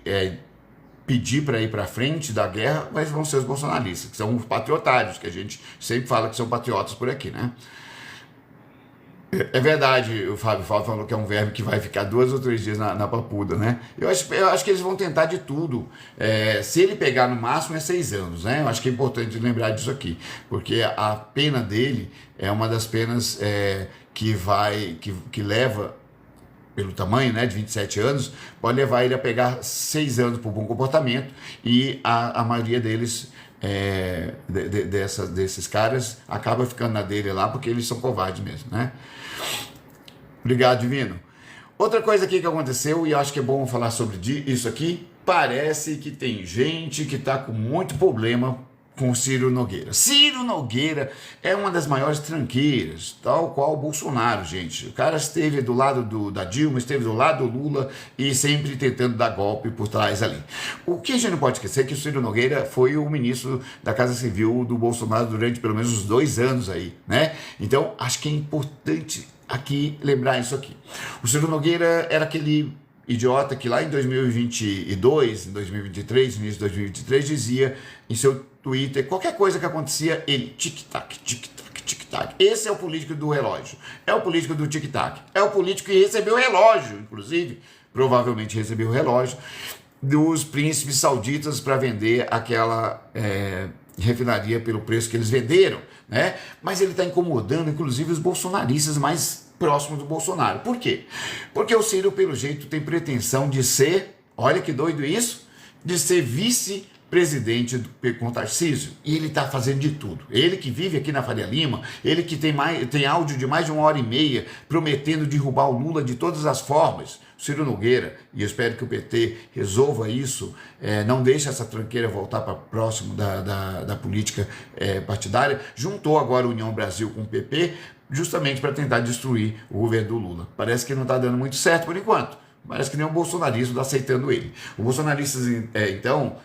pedir para ir para frente da guerra, mas vão ser os bolsonaristas, que são os patriotários, que a gente sempre fala que são patriotas por aqui, né? É verdade, o Fábio falou que é um verbo que vai ficar 2 ou 3 dias na papuda, né? Eu acho que eles vão tentar de tudo. Se ele pegar no máximo é 6 anos, né? Eu acho que é importante lembrar disso aqui, porque a pena dele é uma das penas que leva, pelo tamanho, né, de 27 anos, pode levar ele a pegar 6 anos por bom comportamento, e a maioria deles, desses caras, acaba ficando na dele lá, porque eles são covardes mesmo, né? Obrigado, Divino. Outra coisa aqui que aconteceu, e eu acho que é bom falar sobre isso aqui, parece que tem gente que está com muito problema com Ciro Nogueira. Ciro Nogueira é uma das maiores tranqueiras, tal qual o Bolsonaro, gente. O cara esteve do lado da Dilma, esteve do lado do Lula e sempre tentando dar golpe por trás ali. O que a gente não pode esquecer é que o Ciro Nogueira foi o ministro da Casa Civil do Bolsonaro durante pelo menos uns 2 anos aí, né? Então, acho que é importante aqui lembrar isso aqui. O Ciro Nogueira era aquele idiota que lá em 2022, em 2023, início de 2023, dizia em seu Twitter, qualquer coisa que acontecia, ele tic-tac, tic-tac, tic-tac. Esse é o político do relógio, é o político do tic-tac, é o político que recebeu o relógio, inclusive, provavelmente recebeu o relógio dos príncipes sauditas para vender aquela refinaria pelo preço que eles venderam, né? Mas ele está incomodando, inclusive, os bolsonaristas mais próximos do Bolsonaro. Por quê? Porque o Ciro, pelo jeito, tem pretensão de ser, olha que doido isso, de ser vice-presidente com Tarcísio, e ele está fazendo de tudo. Ele que vive aqui na Faria Lima, ele que tem áudio de mais de 1h30 prometendo derrubar o Lula de todas as formas. Ciro Nogueira, e eu espero que o PT resolva isso, não deixe essa tranqueira voltar para próximo da política partidária, juntou agora a União Brasil com o PP, justamente para tentar destruir o governo do Lula. Parece que não está dando muito certo por enquanto. Parece que nem o bolsonarismo está aceitando ele. O bolsonarista, então,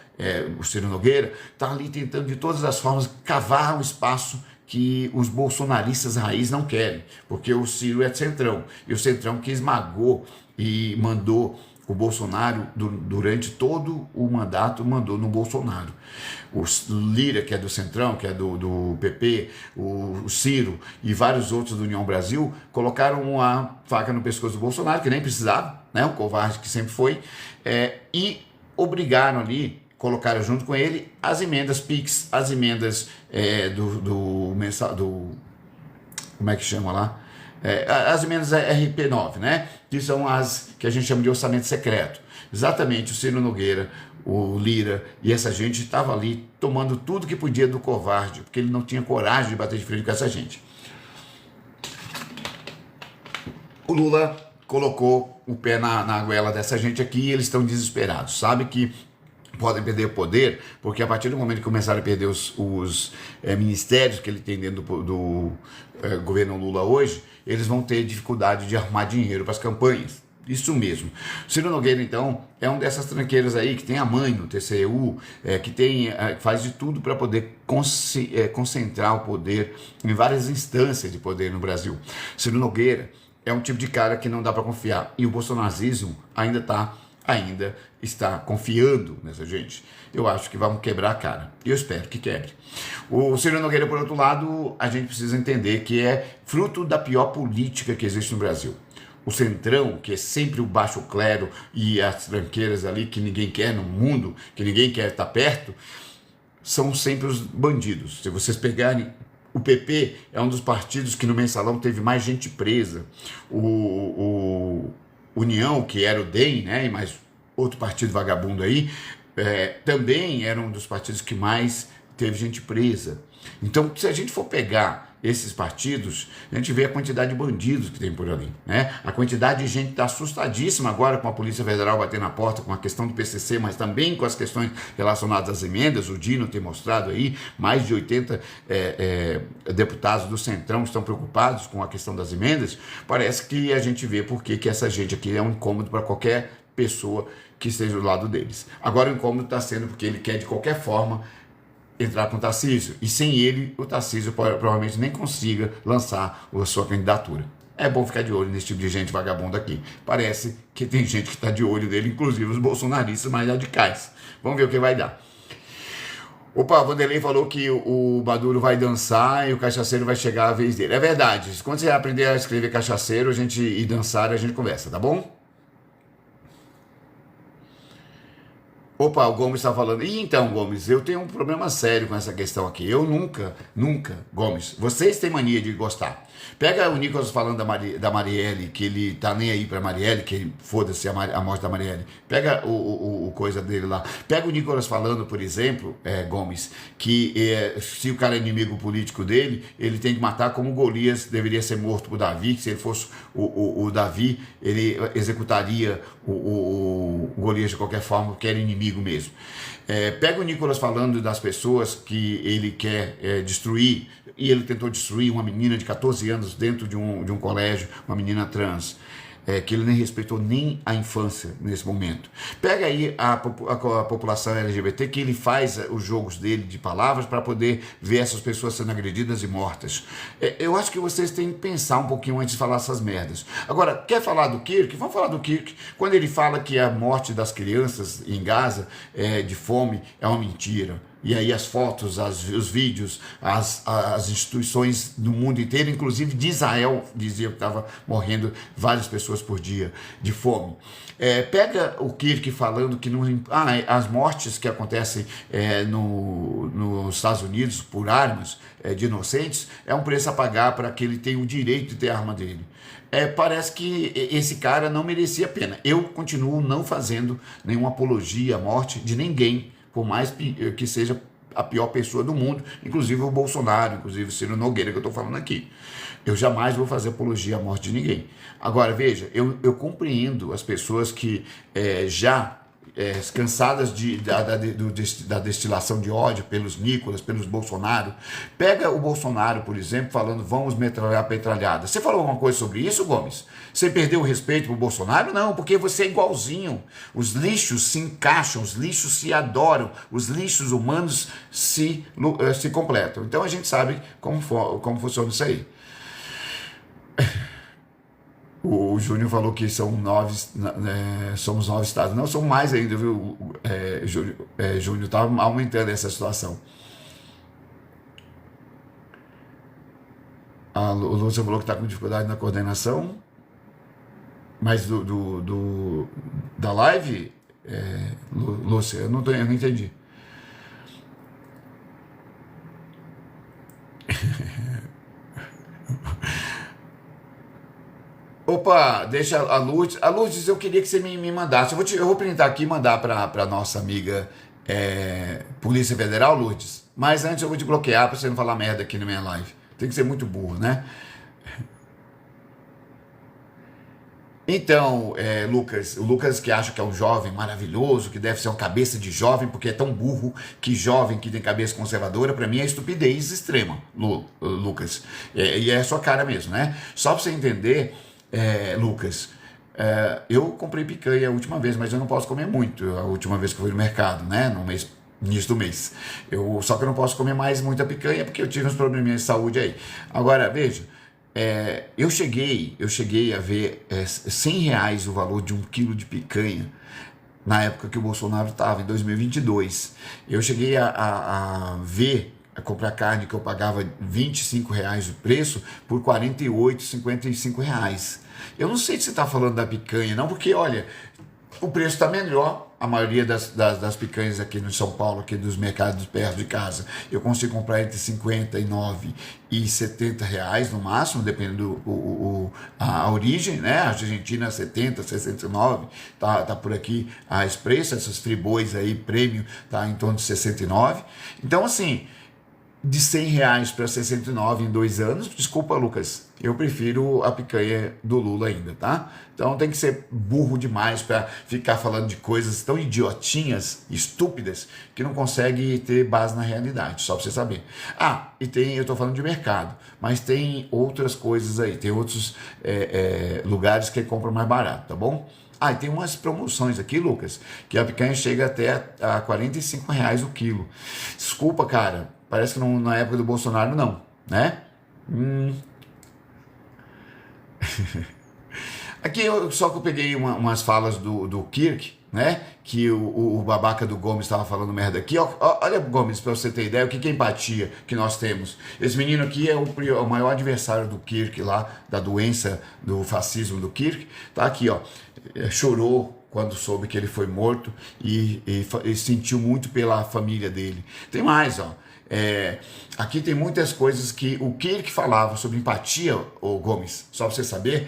o Ciro Nogueira, está ali tentando de todas as formas cavar um espaço que os bolsonaristas raiz não querem, porque o Ciro é centrão, e o centrão que esmagou e mandou o Bolsonaro, durante todo o mandato, mandou no Bolsonaro. O Lira, que é do Centrão, que é do PP, o Ciro e vários outros do União Brasil, colocaram a faca no pescoço do Bolsonaro, que nem precisava, né, o covarde que sempre foi, e obrigaram ali, colocaram junto com ele as emendas PIX, as emendas como é que chama lá? As emendas RP9, né? Que são as que a gente chama de orçamento secreto. Exatamente, o Ciro Nogueira, o Lira e essa gente estava ali tomando tudo que podia do covarde, porque ele não tinha coragem de bater de frente com essa gente. O Lula colocou o pé na goela dessa gente aqui e eles estão desesperados. Sabe que podem perder poder, porque a partir do momento que começarem a perder os ministérios que ele tem dentro do governo Lula hoje, eles vão ter dificuldade de arrumar dinheiro para as campanhas. Isso mesmo. Ciro Nogueira, então, é um dessas tranqueiras aí que tem a mãe no TCU, faz de tudo para poder concentrar o poder em várias instâncias de poder no Brasil. Ciro Nogueira é um tipo de cara que não dá para confiar. E o bolsonarismo ainda está confiando nessa gente. Eu acho que vamos quebrar a cara. E eu espero que quebre. O Ciro Nogueira, por outro lado, a gente precisa entender que é fruto da pior política que existe no Brasil. O centrão, que é sempre o baixo clero e as tranqueiras ali que ninguém quer no mundo, que ninguém quer estar perto, são sempre os bandidos. Se vocês pegarem, o PP é um dos partidos que no mensalão teve mais gente presa. O União, que era o DEM, né, e mais outro partido vagabundo aí, também era um dos partidos que mais teve gente presa. Então, se a gente for pegar esses partidos, a gente vê a quantidade de bandidos que tem por ali, né? A quantidade de gente está assustadíssima agora com a Polícia Federal batendo na porta com a questão do PCC, mas também com as questões relacionadas às emendas. O Dino tem mostrado aí, mais de 80 deputados do Centrão estão preocupados com a questão das emendas. Parece que a gente vê por que essa gente aqui é um incômodo para qualquer pessoa que esteja do lado deles. Agora o incômodo está sendo porque ele quer de qualquer forma entrar com o Tarcísio, e sem ele o Tarcísio provavelmente nem consiga lançar a sua candidatura. É bom ficar de olho nesse tipo de gente vagabunda aqui. Parece que tem gente que está de olho nele, inclusive os bolsonaristas mais radicais. Vamos ver o que vai dar. Opa, o Vanderlei falou que o Maduro vai dançar e o cachaceiro vai chegar a vez dele. É verdade. Quando você aprender a escrever cachaceiro e dançar, a gente conversa, tá bom? Opa, o Gomes está falando. E então, Gomes, eu tenho um problema sério com essa questão aqui. Eu nunca, Gomes, vocês têm mania de gostar. Pega o Nicolas falando da Marielle, que ele tá nem aí pra Marielle, que foda-se a morte da Marielle. Pega o coisa dele lá. Pega o Nicolas falando, por exemplo, Gomes, que se o cara é inimigo político dele, ele tem que matar como Golias deveria ser morto por Davi, que se ele fosse o Davi, ele executaria o Golias de qualquer forma, porque era inimigo mesmo. Pega o Nicolas falando das pessoas que ele quer destruir, e ele tentou destruir uma menina de 14 anos dentro de um colégio, uma menina trans, que ele nem respeitou nem a infância nesse momento. Pega aí a população LGBT, que ele faz os jogos dele de palavras para poder ver essas pessoas sendo agredidas e mortas. Eu acho que vocês têm que pensar um pouquinho antes de falar essas merdas. Agora, quer falar do Kirk? Vamos falar do Kirk. Quando ele fala que a morte das crianças em Gaza de fome é uma mentira. E aí as fotos, os vídeos, as instituições do mundo inteiro, inclusive de Israel, dizia que estava morrendo várias pessoas por dia de fome. Pega o Kirk falando que as mortes que acontecem nos Estados Unidos por armas de inocentes é um preço a pagar para que ele tenha o direito de ter a arma dele. Parece que esse cara não merecia a pena. Eu continuo não fazendo nenhuma apologia à morte de ninguém, por mais que seja a pior pessoa do mundo, inclusive o Bolsonaro, inclusive o Ciro Nogueira, que eu estou falando aqui. Eu jamais vou fazer apologia à morte de ninguém. Agora, veja, eu compreendo as pessoas que cansadas da destilação de ódio pelos Nicolas, pelos Bolsonaro. Pega o Bolsonaro, por exemplo, falando vamos metralhar a petralhada. Você falou alguma coisa sobre isso, Gomes? Você perdeu o respeito pro Bolsonaro? Não, porque você é igualzinho. Os lixos se encaixam, os lixos se adoram, os lixos humanos se completam. Então a gente sabe como funciona isso aí. O Júnior falou que somos 9 estados. Não, são mais ainda, viu, Júnior? Está aumentando essa situação. O Lúcio falou que está com dificuldade na coordenação. Mas da live, Lúcia, eu não entendi. Opa, deixa a Lourdes. A Lourdes, eu queria que você me mandasse. Eu vou printar aqui e mandar para nossa amiga Polícia Federal, Lourdes. Mas antes eu vou te bloquear para você não falar merda aqui na minha live. Tem que ser muito burro, né? Então, Lucas, o Lucas que acha que é um jovem maravilhoso, que deve ser uma cabeça de jovem, porque é tão burro que jovem que tem cabeça conservadora, para mim é estupidez extrema, Lucas. E é a sua cara mesmo, né? Só para você entender, Lucas, eu comprei picanha a última vez, mas eu não posso comer muito, a última vez que eu fui no mercado, né? No mês início do mês. Só que eu não posso comer mais muita picanha porque eu tive uns probleminhas de saúde aí. Agora, veja, eu cheguei a ver R$ 100 o valor de 1 quilo de picanha na época que o Bolsonaro estava, em 2022. Eu cheguei a comprar carne que eu pagava R$ 25 o preço por 48, R$ 55. Eu não sei se você está falando da picanha, não, porque olha, o preço está melhor. A maioria das picanhas aqui no São Paulo, aqui dos mercados perto de casa, eu consigo comprar entre R$ 59 e R$ 70 no máximo, dependendo a origem, né? A Argentina 70, 69, tá por aqui a Expresso, essas Friboi aí, prêmio, tá em torno de 69. Então, assim, de R$ 100 para 69 em 2 anos, desculpa, Lucas, eu prefiro a picanha do Lula ainda, tá? Então tem que ser burro demais para ficar falando de coisas tão idiotinhas, estúpidas, que não consegue ter base na realidade, só para você saber. Eu tô falando de mercado, mas tem outras coisas aí, tem outros lugares que compram mais barato, tá bom? E tem umas promoções aqui, Lucas, que a picanha chega até a R$ 45 o quilo. Desculpa, cara, parece que na época do Bolsonaro não, né? Aqui só que eu peguei umas falas do Kirk, né? Que o babaca do Gomes estava falando merda aqui. Olha, Gomes, para você ter ideia, o que é empatia que nós temos. Esse menino aqui é o maior adversário do Kirk lá, da doença do fascismo do Kirk. Tá aqui, ó. Chorou quando soube que ele foi morto e sentiu muito pela família dele. Tem mais, ó. Aqui tem muitas coisas que o Kirk falava sobre empatia, o Gomes, só para você saber,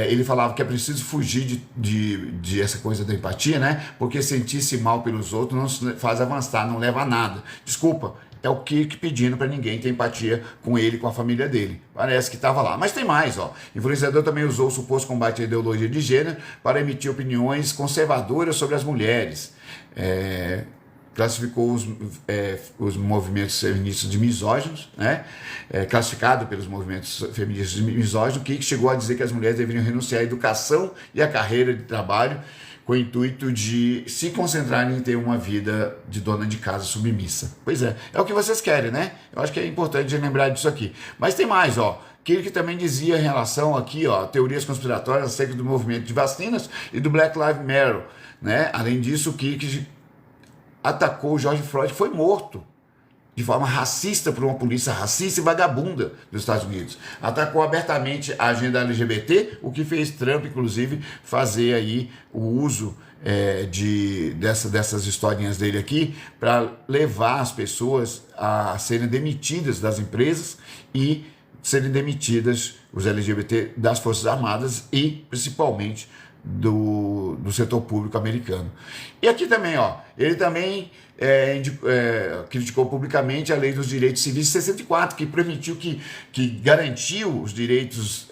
ele falava que é preciso fugir de essa coisa da empatia, né? Porque sentir-se mal pelos outros não faz avançar, não leva a nada. Desculpa, é o Kirk pedindo para ninguém ter empatia com ele, com a família dele. Parece que estava lá. Mas tem mais, ó. O influenciador também usou o suposto combate à ideologia de gênero para emitir opiniões conservadoras sobre as mulheres. Classificou os movimentos feministas de misóginos, né? Classificado pelos movimentos feministas de misóginos, que chegou a dizer que as mulheres deveriam renunciar à educação e à carreira de trabalho com o intuito de se concentrarem em ter uma vida de dona de casa submissa. Pois é o que vocês querem, né? Eu acho que é importante lembrar disso aqui. Mas tem mais, ó. Kirk também dizia em relação aqui, ó, teorias conspiratórias acerca do movimento de vacinas e do Black Lives Matter, né? Além disso, Kirk atacou o George Floyd, que foi morto de forma racista por uma polícia racista e vagabunda dos Estados Unidos. Atacou abertamente a agenda LGBT, o que fez Trump, inclusive, fazer aí o uso dessas historinhas dele aqui para levar as pessoas a serem demitidas das empresas e serem demitidas, os LGBT, das Forças Armadas e, principalmente, do setor público americano. E aqui também, ó, ele também criticou publicamente a Lei dos Direitos Civis de 64, que permitiu que garantiu os direitos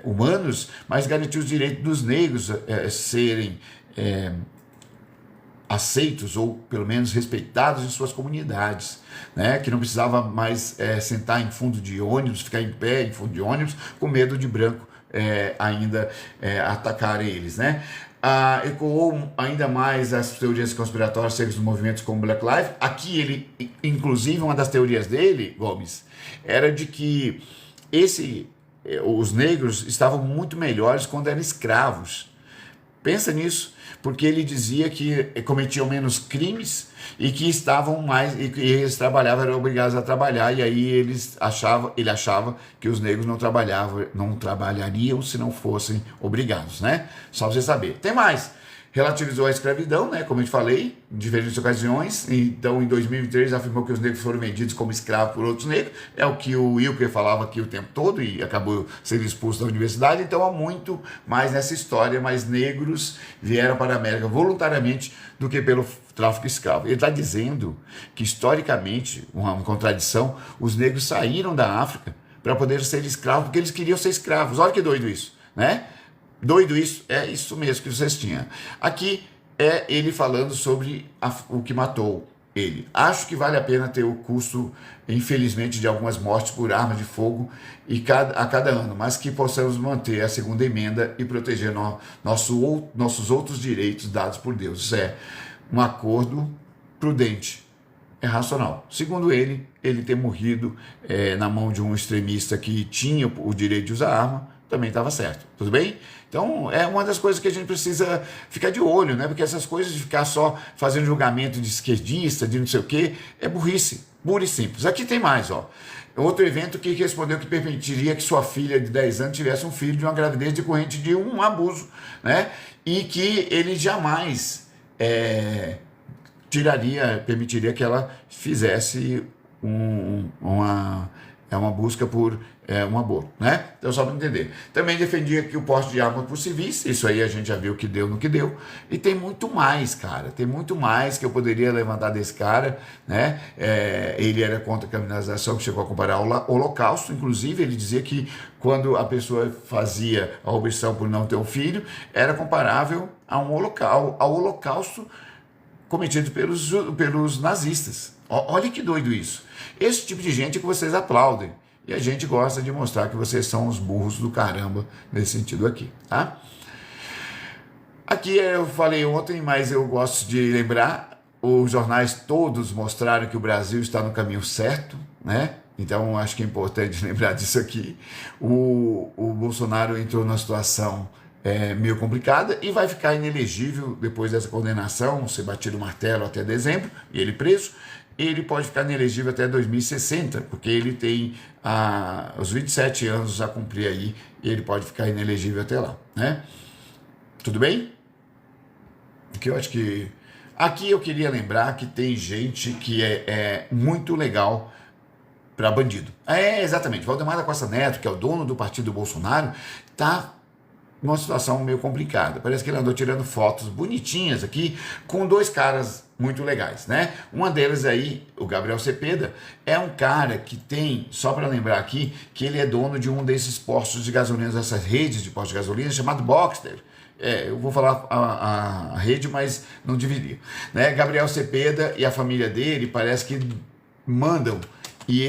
humanos, mas garantiu os direitos dos negros serem aceitos ou pelo menos respeitados em suas comunidades, né? Que não precisava mais sentar em fundo de ônibus, ficar em pé em fundo de ônibus com medo de branco ainda atacarem eles, né? Ecoou ainda mais as teorias conspiratórias acerca dos movimentos como Black Lives. Aqui ele, inclusive, uma das teorias dele, Gomes, era de que os negros estavam muito melhores quando eram escravos. Pensa nisso, porque ele dizia que cometiam menos crimes e que estavam mais, e que eles eram obrigados a trabalhar, e aí ele achava que os negros não trabalhariam se não fossem obrigados, né? Só pra você saber. Tem mais. Relativizou a escravidão, né, como eu te falei, em diferentes ocasiões. Então, em 2003, afirmou que os negros foram vendidos como escravos por outros negros. É o que o Wilker falava aqui o tempo todo e acabou sendo expulso da universidade. Então, há muito mais nessa história, mais negros vieram para a América voluntariamente do que pelo tráfico escravo. Ele está dizendo que, historicamente, uma contradição, os negros saíram da África para poder ser escravos porque eles queriam ser escravos. Olha que doido isso, né? Doido isso? É isso mesmo que vocês tinham. Aqui é ele falando sobre o que matou ele. Acho que vale a pena ter o custo, infelizmente, de algumas mortes por arma de fogo a cada ano, mas que possamos manter a segunda emenda e proteger nossos outros direitos dados por Deus. Isso é um acordo prudente, é racional. Segundo ele ter morrido na mão de um extremista que tinha o direito de usar arma, também estava certo, tudo bem? Então é uma das coisas que a gente precisa ficar de olho, né? Porque essas coisas de ficar só fazendo julgamento de esquerdista, de não sei o quê, é burrice, pura e simples. Aqui tem mais, ó. Outro evento que respondeu que permitiria que sua filha de 10 anos tivesse um filho de uma gravidez decorrente de um abuso, né? E que ele jamais permitiria que ela fizesse uma busca por um aborto, né? Então, só para entender. Também defendia que o porte de arma por civis, isso aí a gente já viu que deu no que deu, e tem muito mais, cara, tem muito mais que eu poderia levantar desse cara, né? Ele era contra a criminalização, que chegou a comparar ao Holocausto, inclusive ele dizia que quando a pessoa fazia a objeção por não ter um filho, era comparável ao Holocausto cometido pelos nazistas. Olha que doido isso. Esse tipo de gente que vocês aplaudem. E a gente gosta de mostrar que vocês são os burros do caramba nesse sentido aqui, tá? Aqui eu falei ontem, mas eu gosto de lembrar, os jornais todos mostraram que o Brasil está no caminho certo, né? Então acho que é importante lembrar disso aqui. O Bolsonaro entrou numa situação meio complicada e vai ficar inelegível depois dessa condenação, ser batido o martelo até dezembro, e ele preso. Ele pode ficar inelegível até 2060, porque ele tem os 27 anos a cumprir aí, e ele pode ficar inelegível até lá, né? Tudo bem? Aqui eu queria lembrar que tem gente que é muito legal para bandido. Exatamente. Valdemar da Costa Neto, que é o dono do partido Bolsonaro, está numa situação meio complicada. Parece que ele andou tirando fotos bonitinhas aqui com dois caras muito legais, né? Uma deles aí, o Gabriel Cepeda, é um cara que tem, só para lembrar aqui, que ele é dono de um desses postos de gasolina, dessas redes de postos de gasolina, chamado Boxster. Eu vou falar a rede, mas não dividir, né? Gabriel Cepeda e a família dele parece que mandam, e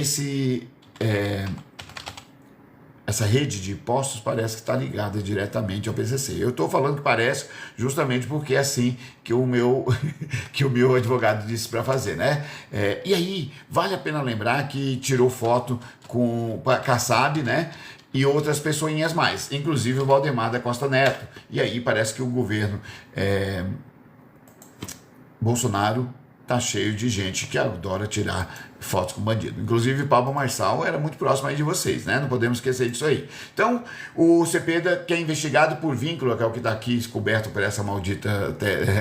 essa rede de postos parece que está ligada diretamente ao PCC. Eu estou falando que parece justamente porque é assim que o meu advogado disse para fazer, né? E aí, vale a pena lembrar que tirou foto com a Kassab, né? E outras pessoinhas mais, inclusive o Valdemar da Costa Neto. E aí parece que o governo Bolsonaro tá cheio de gente que adora tirar fotos com bandido. Inclusive, Pablo Marçal era muito próximo aí de vocês, né? Não podemos esquecer disso aí. Então, o Cepeda, que é investigado por vínculo, que é o que está aqui descoberto por essa maldita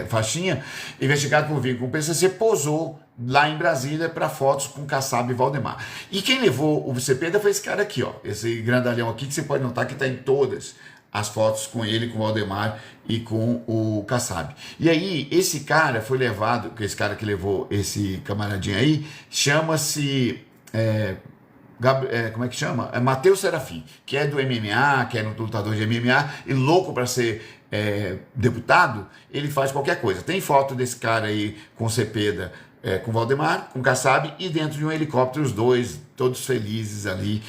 faixinha, investigado por vínculo, o PCC posou lá em Brasília para fotos com Kassab e Valdemar. E quem levou o Cepeda foi esse cara aqui, ó, esse grandalhão aqui, que você pode notar que está em todas as fotos com ele, com o Valdemar e com o Kassab. E aí, esse cara foi levado, esse cara que levou esse camaradinho aí, chama-se... como é que chama? É Matheus Serafim, que é do MMA, que é um lutador de MMA, e louco para ser deputado, ele faz qualquer coisa. Tem foto desse cara aí com o Cepeda, com o Valdemar, com o Kassab, e dentro de um helicóptero os dois, todos felizes ali,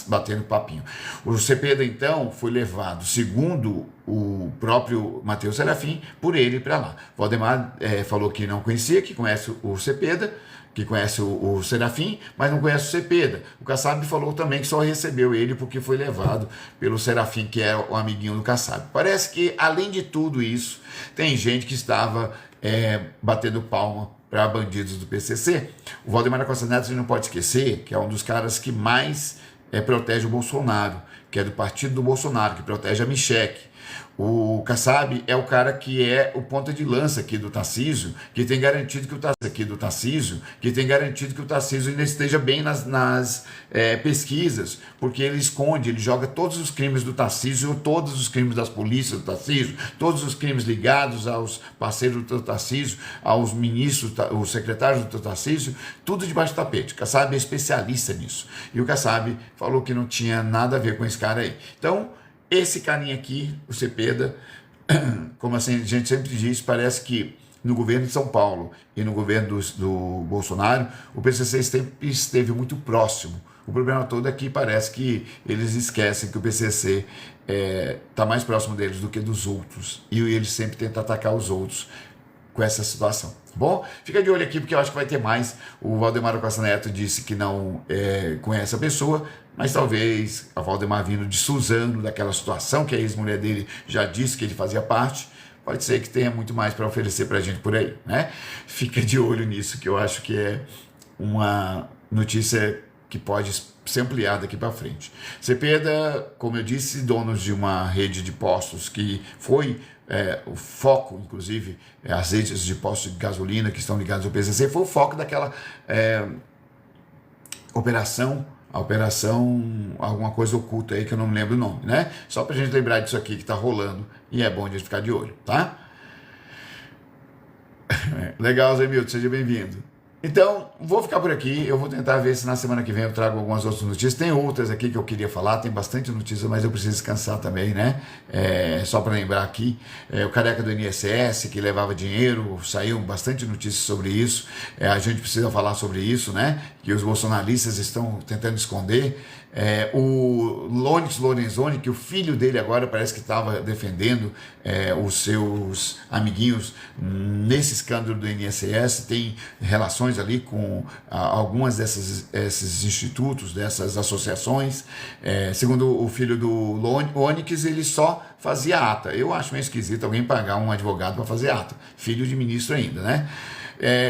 batendo papinho. O Cepeda, então, foi levado, segundo o próprio Matheus Serafim, por ele para lá. O Valdemar falou que não conhecia, que conhece o Cepeda, que conhece o Serafim, mas não conhece o Cepeda. O Kassab falou também que só recebeu ele porque foi levado pelo Serafim, que é o amiguinho do Kassab. Parece que, além de tudo isso, tem gente que estava batendo palma para bandidos do PCC. O Valdemar da Costa Neto, a gente não pode esquecer que é um dos caras que mais protege o Bolsonaro, que é do partido do Bolsonaro, que protege a Micheque. O Kassab é o cara que é o ponta de lança aqui do Tarcísio, que tem garantido que o Tarcísio ainda esteja bem nas pesquisas, porque ele esconde, ele joga todos os crimes do Tarcísio, todos os crimes das polícias do Tarcísio, todos os crimes ligados aos parceiros do Tarcísio, aos ministros, os secretários do Tarcísio, tudo debaixo do tapete. O Kassab é especialista nisso. E o Kassab falou que não tinha nada a ver com esse cara aí. Então, esse carinha aqui, o Cepeda, como assim, a gente sempre diz, parece que no governo de São Paulo e no governo do Bolsonaro, o PCC sempre esteve muito próximo. O problema todo é que parece que eles esquecem que o PCC está mais próximo deles do que dos outros. E eles sempre tentam atacar os outros com essa situação. Tá bom? Fica de olho aqui, porque eu acho que vai ter mais. O Valdemar Costa Neto disse que não conhece a pessoa, mas talvez a Valdemar vindo de Suzano, daquela situação que a ex-mulher dele já disse que ele fazia parte, pode ser que tenha muito mais para oferecer para a gente por aí, né? Fica de olho nisso, que eu acho que é uma notícia que pode ser ampliada daqui para frente. Cepeda, como eu disse, dono de uma rede de postos que foi o foco, inclusive, as redes de postos de gasolina que estão ligados ao PCC, foi o foco daquela operação, alguma coisa oculta aí que eu não me lembro o nome, né? Só pra gente lembrar disso aqui que tá rolando e é bom a gente ficar de olho, tá? Legal, Zé Milton, seja bem-vindo. Então, vou ficar por aqui, eu vou tentar ver se na semana que vem eu trago algumas outras notícias. Tem outras aqui que eu queria falar, tem bastante notícia, mas eu preciso descansar também, né? Só para lembrar aqui, o careca do INSS que levava dinheiro, saiu bastante notícias sobre isso, a gente precisa falar sobre isso, né? Que os bolsonaristas estão tentando esconder. O Lônix Lorenzoni, que o filho dele agora parece que estava defendendo os seus amiguinhos nesse escândalo do INSS, tem relações ali com algumas desses institutos, dessas associações. Segundo o filho do Lônix, ele só fazia ata. Eu acho meio esquisito alguém pagar um advogado para fazer ata. Filho de ministro ainda, né?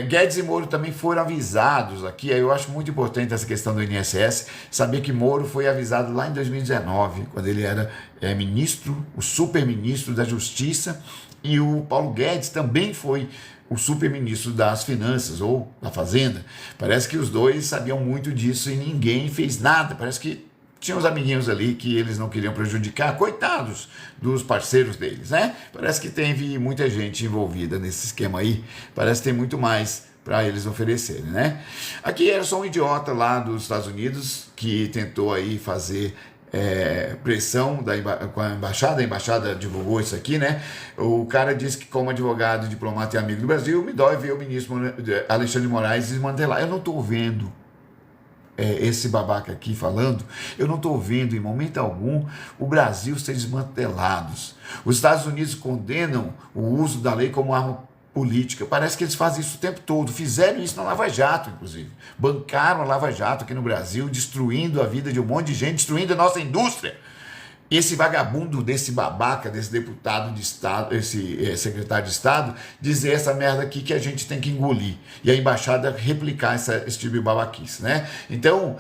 Guedes e Moro também foram avisados aqui. Eu acho muito importante essa questão do INSS, saber que Moro foi avisado lá em 2019, quando ele era ministro, o super-ministro da Justiça, e o Paulo Guedes também foi o super-ministro das Finanças ou da Fazenda. Parece que os dois sabiam muito disso e ninguém fez nada. Parece que tinha uns amiguinhos ali que eles não queriam prejudicar, coitados dos parceiros deles, né? Parece que teve muita gente envolvida nesse esquema aí, parece que tem muito mais para eles oferecerem, né? Aqui era só um idiota lá dos Estados Unidos que tentou aí fazer pressão com a embaixada divulgou isso aqui, né? O cara disse que como advogado, diplomata e amigo do Brasil, me dói ver o ministro Alexandre de Moraes desmantelar. Eu não estou vendo esse babaca aqui falando, eu não estou vendo em momento algum o Brasil ser desmantelado. Os Estados Unidos condenam o uso da lei como arma política. Parece que eles fazem isso o tempo todo. Fizeram isso na Lava Jato, inclusive. Bancaram a Lava Jato aqui no Brasil, destruindo a vida de um monte de gente, destruindo a nossa indústria. Esse vagabundo desse babaca, desse deputado de Estado, esse secretário de Estado, dizer essa merda aqui que a gente tem que engolir. E a embaixada replicar esse tipo de babaquice, né? Então,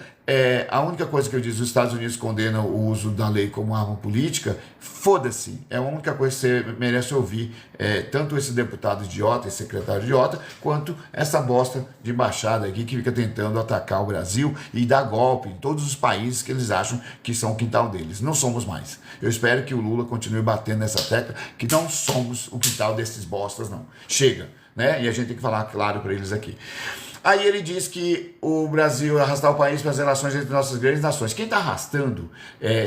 a única coisa que eu disse, os Estados Unidos condenam o uso da lei como arma política, foda-se. É a única coisa que você merece ouvir, tanto esse deputado idiota, esse secretário idiota, quanto essa bosta de embaixada aqui que fica tentando atacar o Brasil e dar golpe em todos os países que eles acham que são o quintal deles. Não somos mais. Eu espero que o Lula continue batendo nessa tecla, que não somos o quintal desses bostas, não. Chega, né? E a gente tem que falar claro para eles aqui. Aí ele diz que o Brasil arrastar o país para as relações entre nossas grandes nações. Quem está arrastando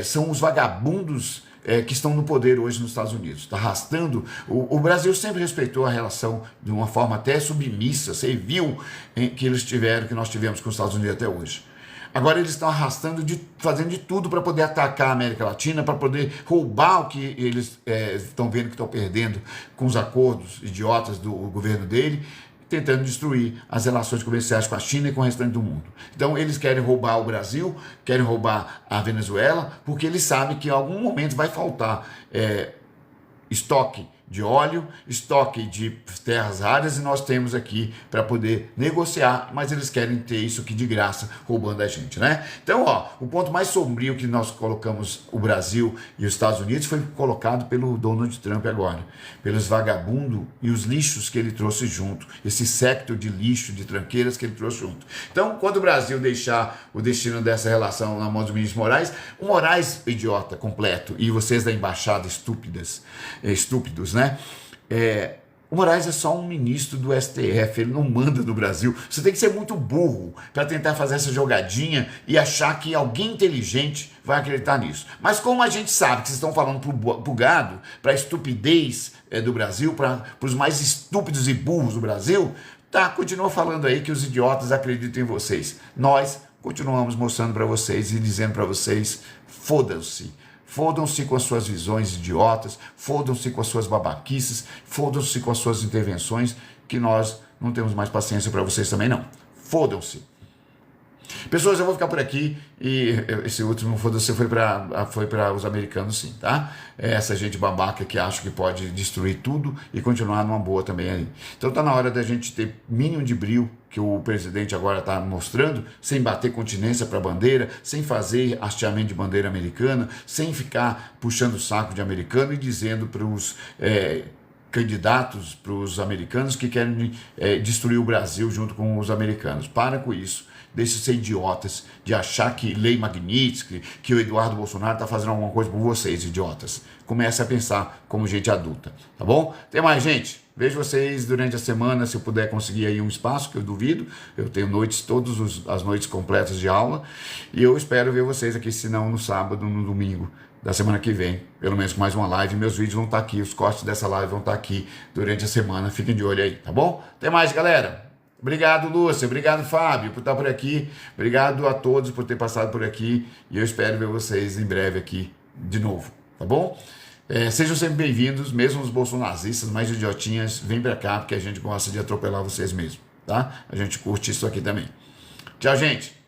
são os vagabundos que estão no poder hoje nos Estados Unidos. Está arrastando. O Brasil sempre respeitou a relação de uma forma até submissa, servil que nós tivemos com os Estados Unidos até hoje. Agora eles estão arrastando, fazendo de tudo para poder atacar a América Latina, para poder roubar o que eles estão vendo que estão perdendo com os acordos idiotas do governo dele, tentando destruir as relações comerciais com a China e com o restante do mundo. Então eles querem roubar o Brasil, querem roubar a Venezuela, porque eles sabem que em algum momento vai faltar estoque de óleo, estoque de terras raras, e nós temos aqui para poder negociar, mas eles querem ter isso aqui de graça, roubando a gente, né? Então, o ponto mais sombrio que nós colocamos o Brasil e os Estados Unidos foi colocado pelo Donald Trump agora, pelos vagabundos e os lixos que ele trouxe junto, esse séquito de lixo, de tranqueiras que ele trouxe junto. Então, quando o Brasil deixar o destino dessa relação na mão do ministro Moraes, o Moraes, idiota completo, e vocês da embaixada estúpidos, né? O Moraes é só um ministro do STF, ele não manda no Brasil. Você tem que ser muito burro para tentar fazer essa jogadinha e achar que alguém inteligente vai acreditar nisso. Mas como a gente sabe que vocês estão falando pro gado, para a estupidez do Brasil, para os mais estúpidos e burros do Brasil, tá, continua falando aí que os idiotas acreditam em vocês. Nós continuamos mostrando para vocês e dizendo para vocês, fodam-se. Fodam-se com as suas visões idiotas, fodam-se com as suas babaquices, fodam-se com as suas intervenções, que nós não temos mais paciência para vocês também não. Fodam-se. Pessoas, eu vou ficar por aqui e esse último foda-se foi para os americanos sim, tá? Essa gente babaca que acha que pode destruir tudo e continuar numa boa também aí. Então tá na hora da gente ter mínimo de brilho que o presidente agora está mostrando, sem bater continência para a bandeira, sem fazer hasteamento de bandeira americana, sem ficar puxando o saco de americano e dizendo para os candidatos, para os americanos que querem destruir o Brasil junto com os americanos. Para com isso. Deixe de ser idiotas, de achar que lei Magnitsky, que o Eduardo Bolsonaro está fazendo alguma coisa por vocês, idiotas. Comece a pensar como gente adulta, tá bom? Até mais, gente. Vejo vocês durante a semana, se eu puder conseguir aí um espaço, que eu duvido. Eu tenho noites, todas as noites completas de aula. E eu espero ver vocês aqui, se não no sábado, no domingo da semana que vem. Pelo menos com mais uma live. Meus vídeos vão estar aqui, os cortes dessa live vão estar aqui durante a semana. Fiquem de olho aí, tá bom? Até mais, galera. Obrigado, Lúcia. Obrigado, Fábio, por estar por aqui. Obrigado a todos por ter passado por aqui. E eu espero ver vocês em breve aqui de novo, tá bom? Sejam sempre bem-vindos, mesmo os bolsonaristas mais idiotinhas, vem pra cá, porque a gente gosta de atropelar vocês mesmo, tá? A gente curte isso aqui também. Tchau, gente!